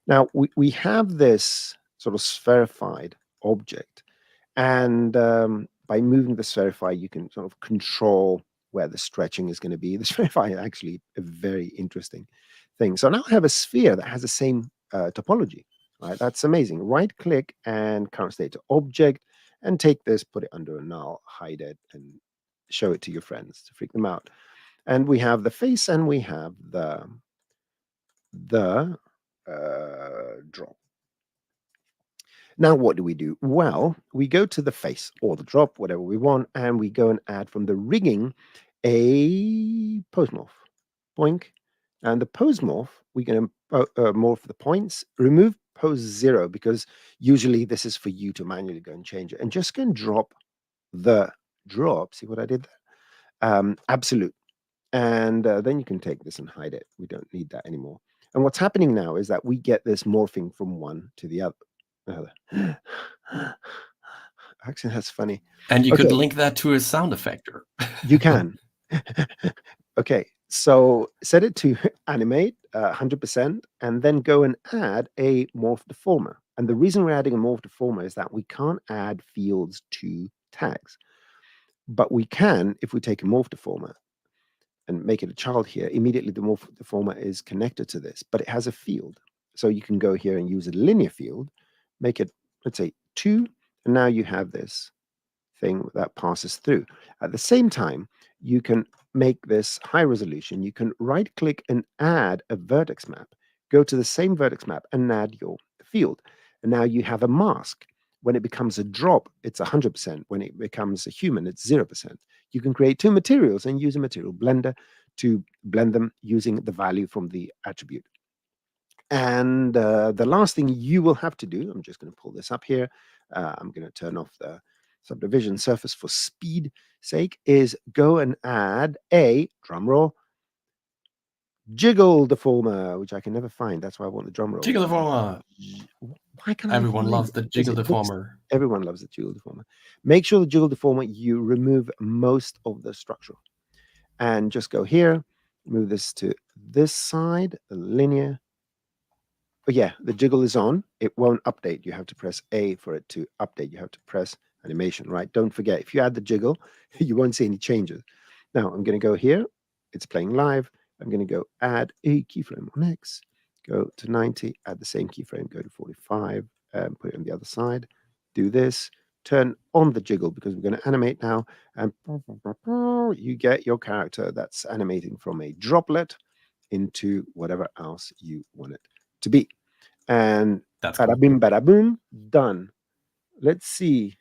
now we have this sort of spherified object, and by moving the spherify, you can sort of control where the stretching is going to be. The spherify is actually a very interesting thing. So now I have a sphere that has the same topology. Right, that's amazing. Right click and current state to object, and take this, put it under a null, hide it, and show it to your friends to freak them out. And we have the face, and we have the drop. Now, what do we do? Well, we go to the face or the drop, whatever we want, and we go and add from the rigging a pose morph. Boink. And the pose morph, we're going to morph the points, remove pose 0, because usually this is for you to manually go and change it. And just go and drop the drop. See what I did there? Absolute. And then you can take this and hide it. We don't need that anymore. And what's happening now is that we get this morphing from one to the other. Actually, that's funny. And you could link that to a sound effector. You can. Okay, so set it to animate 100%, and then go and add a morph deformer. And the reason we're adding a morph deformer is that we can't add fields to tags, but we can if we take a morph deformer and make it a child here. Immediately the morph deformer is connected to this, but it has a field. So you can go here and use a linear field, make it, let's say 2, and now you have this thing that passes through. At the same time, you can make this high resolution. You can right click and add a vertex map. Go to the same vertex map and add your field. And now you have a mask. When it becomes a drop, it's 100%. When it becomes a human, it's 0%. You can create two materials and use a material blender to blend them using the value from the attribute. And the last thing you will have to do, I'm just going to pull this up here. I'm going to turn off the subdivision surface for speed sake, is go and add a, drum roll, Jiggle Deformer, which I can never find. That's why I want the drum roll. Jiggle Deformer. Why can't I Everyone find loves it? the Because Jiggle it looks- Deformer. Everyone loves the Jiggle Deformer. Make sure the Jiggle Deformer, you remove most of the structural. And just go here, move this to this side, the linear. But yeah, the jiggle is on. It won't update. You have to press A for it to update. You have to press animation, right? Don't forget, if you add the jiggle, you won't see any changes. Now I'm going to go here. It's playing live. I'm going to go add a keyframe on X, go to 90, add the same keyframe, go to 45, and put it on the other side. Do this, turn on the jiggle because we're going to animate now, and you get your character that's animating from a droplet into whatever else you want it to be. And That's bada cool. bim, bada boom, done. Let's see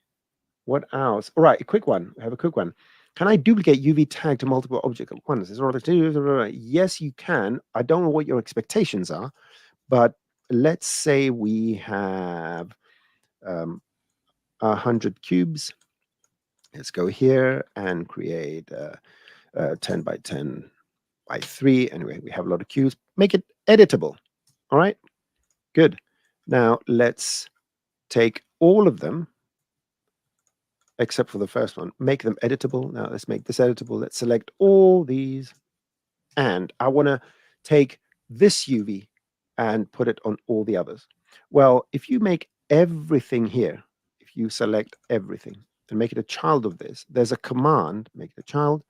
what else. All right, a quick one. I have a quick one. Can I duplicate UV tag to multiple objects at once? Yes, you can. I don't know what your expectations are, but let's say we have 100 cubes. Let's go here and create 10 by 10 by 3. Anyway, we have a lot of cubes. Make it editable. All right, good. Now let's take all of them except for the first one, make them editable. Now let's make this editable. Let's select all these. And I want to take this UV and put it on all the others. Well, if you make everything here, if you select everything and make it a child of this, there's a command, make it a child.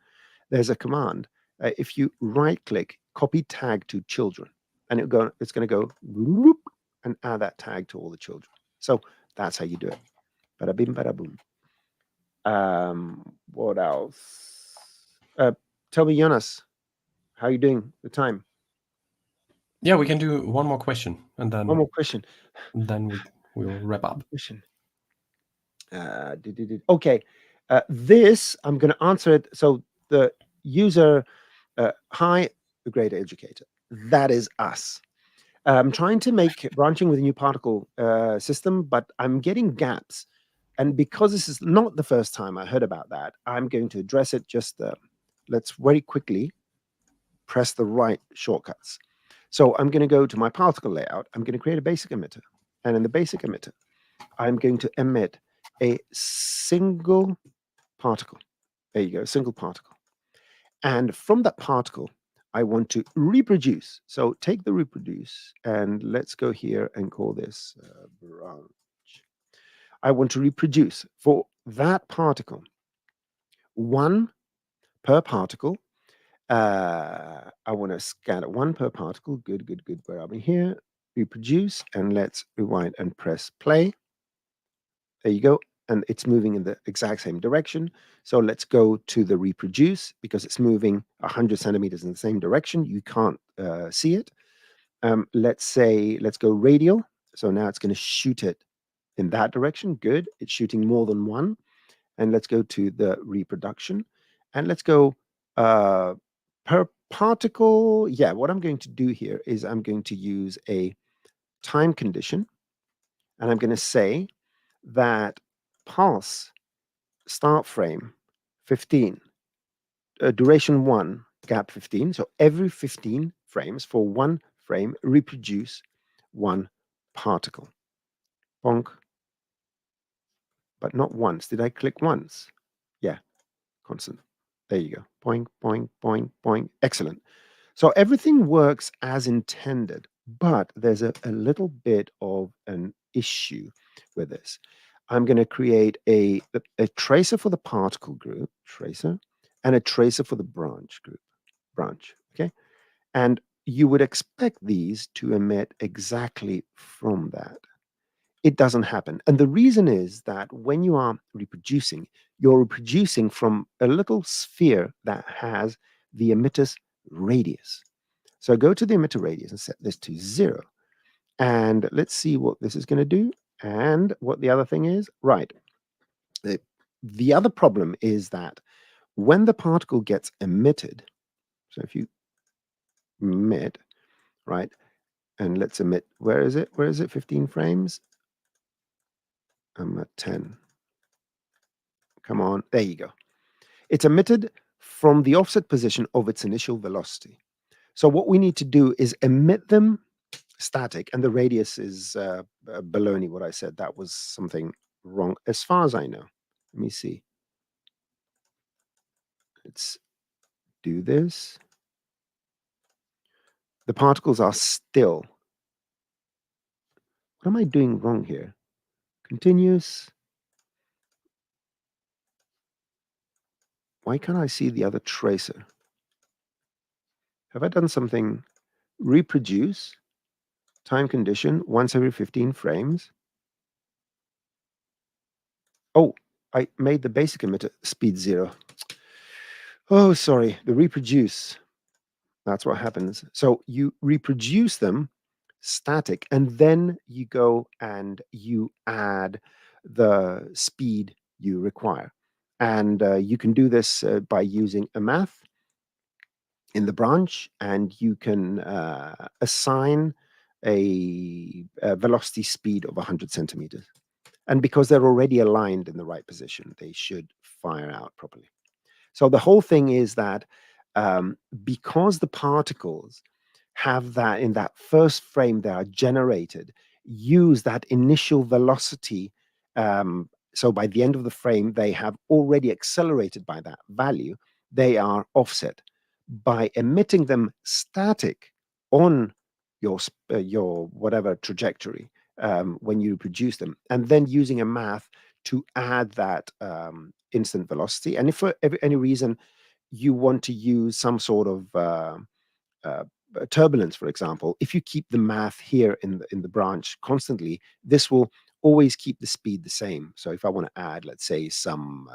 There's a command. If you right click, copy tag to children, and it's going to go whoop, and add that tag to all the children. So that's how you do it. Bada bim, bada boom. What else? Tell me, Jonas, how are you doing? The time? Yeah, we can do one more question, and then One more question. then we'll wrap up. Question. Okay. This I'm going to answer it. So the user, hi, the great educator. That is us. I'm trying to make branching with a new particle system, but I'm getting gaps. And because this is not the first time I heard about that, I'm going to address it. Just let's very quickly press the right shortcuts. So I'm going to go to my particle layout. I'm going to create a basic emitter. And in the basic emitter, I'm going to emit a single particle. There you go, a single particle. And from that particle, I want to reproduce. So take the reproduce and let's go here and call this branch. I want to reproduce for that particle, one per particle. I want to scatter one per particle. Good, good, good. Where are we here? Reproduce, and let's rewind and press play. There you go. And it's moving in the exact same direction. So let's go to the reproduce because it's moving 100 centimeters in the same direction. You can't see it. Let's go radial. So now it's going to shoot it in that direction. Good. It's shooting more than one. And let's go to the reproduction. And let's go per particle. Yeah, what I'm going to do here is I'm going to use a time condition. And I'm going to say that pulse start frame 15, duration 1, gap 15. So every 15 frames for one frame, reproduce one particle. Bonk. But not once. Did I click once? Yeah, constant. There you go. Boing, boing, boing, boing. Excellent. So everything works as intended, but there's a little bit of an issue with this. I'm going to create a tracer for the particle group, tracer, and a tracer for the branch group, branch, okay? And you would expect these to emit exactly from that. It doesn't happen. And the reason is that when you are reproducing, you're reproducing from a little sphere that has the emitter's radius. So go to the emitter radius and set this to 0. And let's see what this is going to do and what the other thing is. Right. The other problem is that when the particle gets emitted, so if you emit, right, and let's emit, where is it? Where is it? 15 frames? I'm at 10. Come on. There you go. It's emitted from the offset position of its initial velocity. So what we need to do is emit them static, and the radius is baloney, what I said. That was something wrong as far as I know. Let me see. Let's do this. The particles are still. What am I doing wrong here? Continuous. Why can't I see the other tracer? Have I done something? Reproduce, time condition, once every 15 frames. Oh, I made the basic emitter speed 0. Oh, sorry, the reproduce. That's what happens. So you reproduce them static, and then you go and you add the speed you require. And you can do this by using a math in the branch, and you can assign a velocity speed of 100 centimeters. And because they're already aligned in the right position, they should fire out properly. So the whole thing is that because the particles have that in that first frame they are generated, use that initial velocity. So by the end of the frame, they have already accelerated by that value. They are offset. By emitting them static on your whatever trajectory when you produce them, and then using a math to add that instant velocity. And if for any reason you want to use some sort of turbulence, for example, if you keep the math here in the branch constantly, this will always keep the speed the same. So if I want to add, let's say, some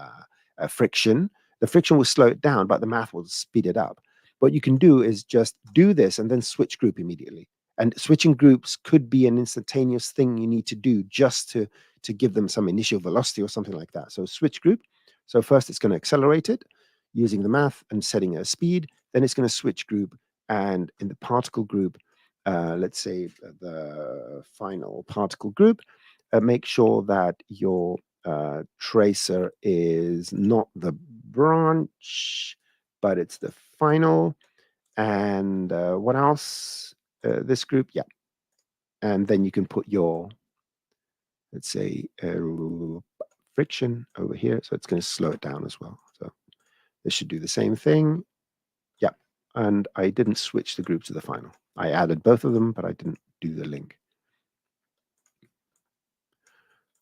friction, the friction will slow it down, but the math will speed it up. What you can do is just do this and then switch group immediately. And switching groups could be an instantaneous thing you need to do just to give them some initial velocity or something like that. So switch group. So first it's going to accelerate it using the math and setting a speed. Then it's going to switch group. And in the particle group, let's say the final particle group, make sure that your tracer is not the branch, but it's the final. And what else? This group, yeah. And then you can put your, let's say, friction over here. So it's going to slow it down as well. So this should do the same thing. Yeah. And I didn't switch the group to the final. I added both of them, but I didn't do the link.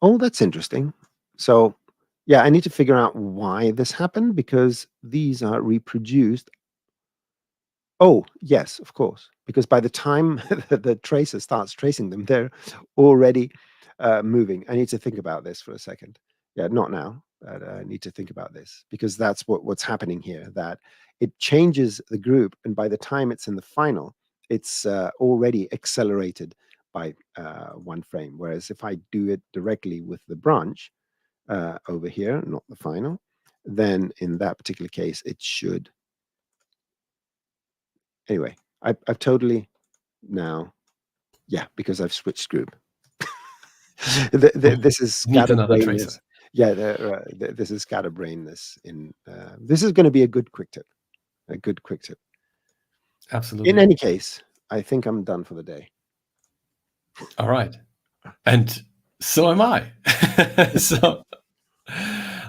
Oh, that's interesting. So yeah, I need to figure out why this happened, because these are reproduced. Oh, yes, of course, because by the time the tracer starts tracing them, they're already moving. I need to think about this for a second. Yeah, not now, but I need to think about this, because that's what's happening here, that it changes the group, and by the time it's in the final, it's already accelerated by 1 frame. Whereas if I do it directly with the branch over here, not the final, then in that particular case, it should. Anyway, I've totally now, yeah, because I've switched group. This is Need another tracer. scatterbrainness. Yeah, this is scatterbrainness. This is going to be a good quick tip. A good quick tip. Absolutely. In any case, I think I'm done for the day. All right. And so am I. So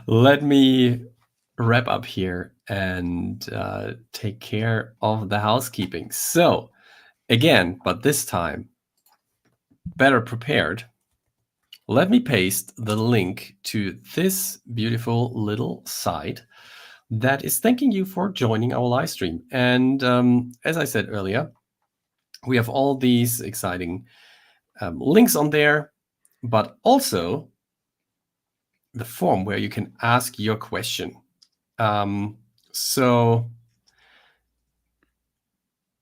let me wrap up here and take care of the housekeeping. So again, but this time better prepared, let me paste the link to this beautiful little site that is thanking you for joining our live stream. And as I said earlier, we have all these exciting links on there, but also the form where you can ask your question. So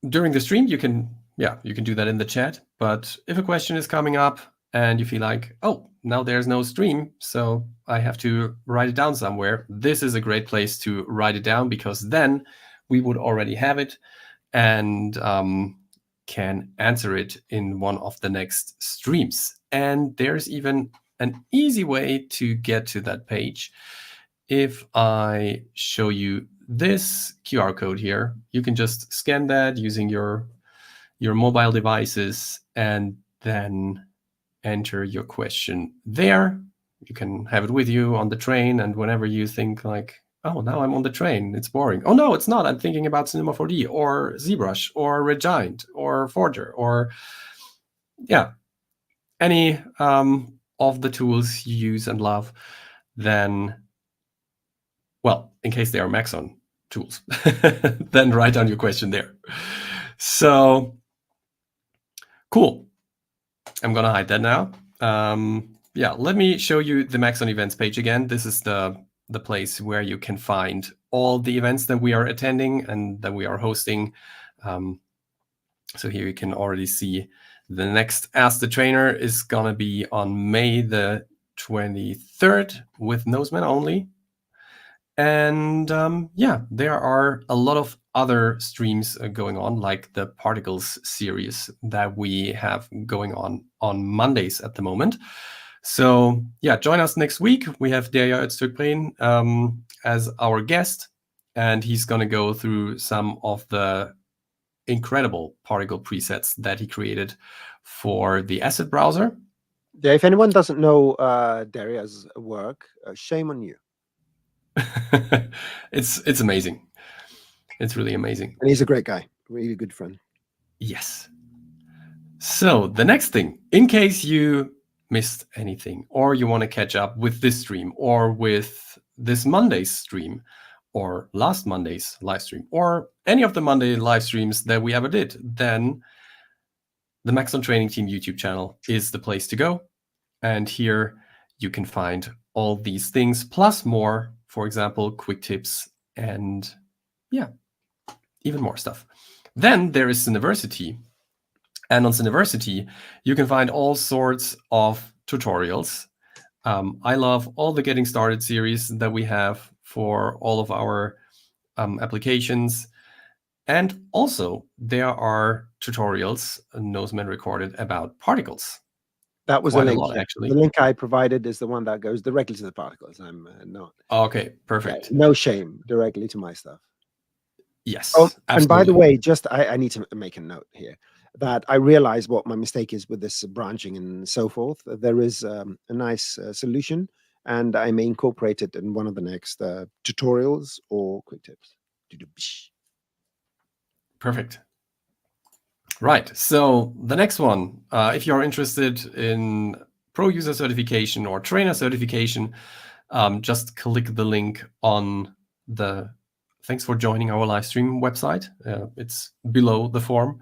during the stream, you can do that in the chat. But if a question is coming up and you feel like, oh, now there's no stream, so I have to write it down somewhere, this is a great place to write it down, because then we would already have it and can answer it in one of the next streams. And there's even an easy way to get to that page. If I show you this QR code here, you can just scan that using your mobile devices and then enter your question there. You can have it with you on the train, and whenever you think like, oh, now I'm on the train, it's boring. Oh, no, it's not. I'm thinking about Cinema 4D or ZBrush or Red Giant or Forger or, any of the tools you use and love, then, well, in case they are Maxon tools, then write down your question there. So, cool. I'm going to hide that now. Let me show you the Maxon events page again. This is the place where you can find all the events that we are attending and that we are hosting. So here you can already see the next Ask the Trainer is going to be on May the 23rd with Noseman only. And there are a lot of other streams going on, like the Particles series that we have going on Mondays at the moment. So join us next week. We have Derja Öztürkbrain as our guest, and he's going to go through some of the incredible particle presets that he created for the asset browser. Yeah, if anyone doesn't know Derja's work, shame on you. It's amazing. It's really amazing. And he's a great guy, really good friend. Yes. So the next thing, in case you missed anything, or you want to catch up with this stream, or with this Monday's stream, or last Monday's live stream, or any of the Monday live streams that we ever did, then the Maxon Training Team YouTube channel is the place to go. And here you can find all these things, plus more, for example, quick tips and even more stuff. Then there is Cineversity. And on Cineversity, you can find all sorts of tutorials. I love all the Getting Started series that we have for all of our applications. And also, there are tutorials Noseman recorded about particles. That was a link. Actually. The link I provided is the one that goes directly to the particles. I'm not. Okay, perfect. No shame, directly to my stuff. Yes. Oh, and by the way, just I need to make a note here that I realize what my mistake is with this branching and so forth. There is a nice solution, and I may incorporate it in one of the next tutorials or quick tips. Perfect. Right. So the next one, if you're interested in pro user certification or trainer certification, just click the link on the Thanks for joining our live stream website. It's below the form.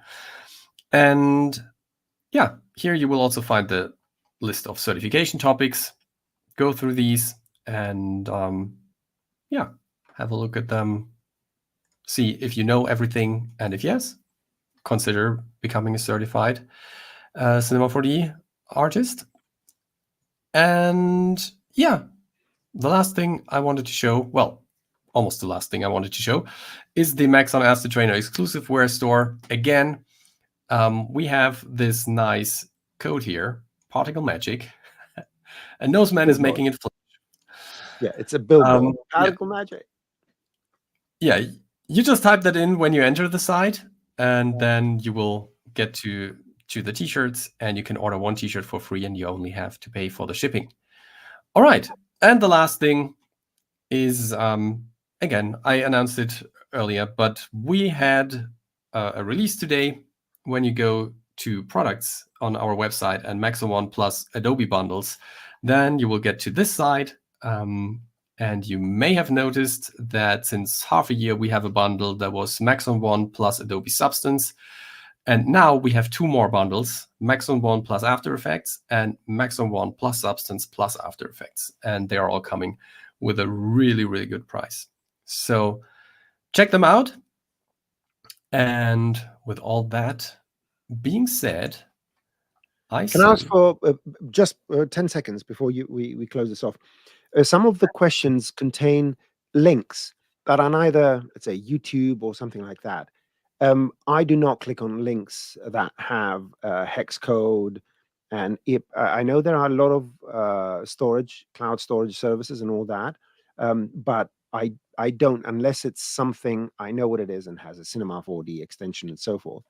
And here you will also find the list of certification topics. Go through these and have a look at them. See if you know everything, and if yes, consider becoming a certified Cinema 4D artist. And the last thing I wanted to show, well, almost the last thing I wanted to show, is the Maxon Ask the Trainer exclusive wear store. Again, we have this nice code here, Particle Magic, and Noseman is making it flash. Yeah, it's a billboard. Particle Magic. Yeah, you just type that in when you enter the site, and then you will get to the t-shirts, and you can order one t-shirt for free, and you only have to pay for the shipping. All right, and the last thing is, again, I announced it earlier, but we had a release today. When you go to products on our website and Maxon One plus Adobe Bundles, then you will get to this side. And you may have noticed that since half a year, we have a bundle that was Maxon One plus Adobe Substance. And now we have 2 more bundles, Maxon One plus After Effects and Maxon One plus Substance plus After Effects. And they are all coming with a really, really good price. So check them out. And with all that being said, Can I ask for just 10 seconds before we close this off? Some of the questions contain links that are neither, let's say, YouTube or something like that. I do not click on links that have hex code. And I know there are a lot of cloud storage services and all that, but I don't, unless it's something I know what it is and has a Cinema 4D extension and so forth.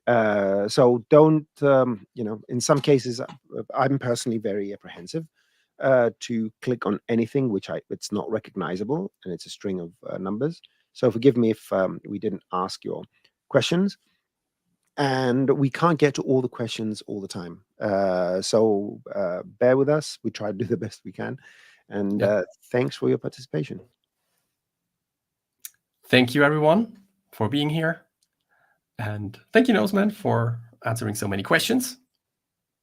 So don't, in some cases, I'm personally very apprehensive to click on anything which it's not recognizable and it's a string of numbers. So forgive me if we didn't ask your questions. And we can't get to all the questions all the time. So bear with us. We try to do the best we can. And thanks for your participation. Thank you, everyone, for being here. And thank you, Noseman, for answering so many questions.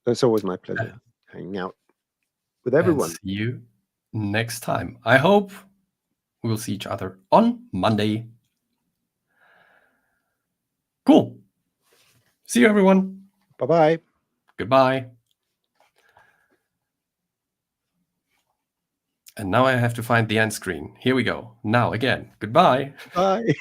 It's always my pleasure hanging out with everyone. And see you next time. I hope we will see each other on Monday. Cool. See you, everyone. Bye-bye. Goodbye. And now I have to find the end screen. Here we go. Now again. Goodbye. Bye.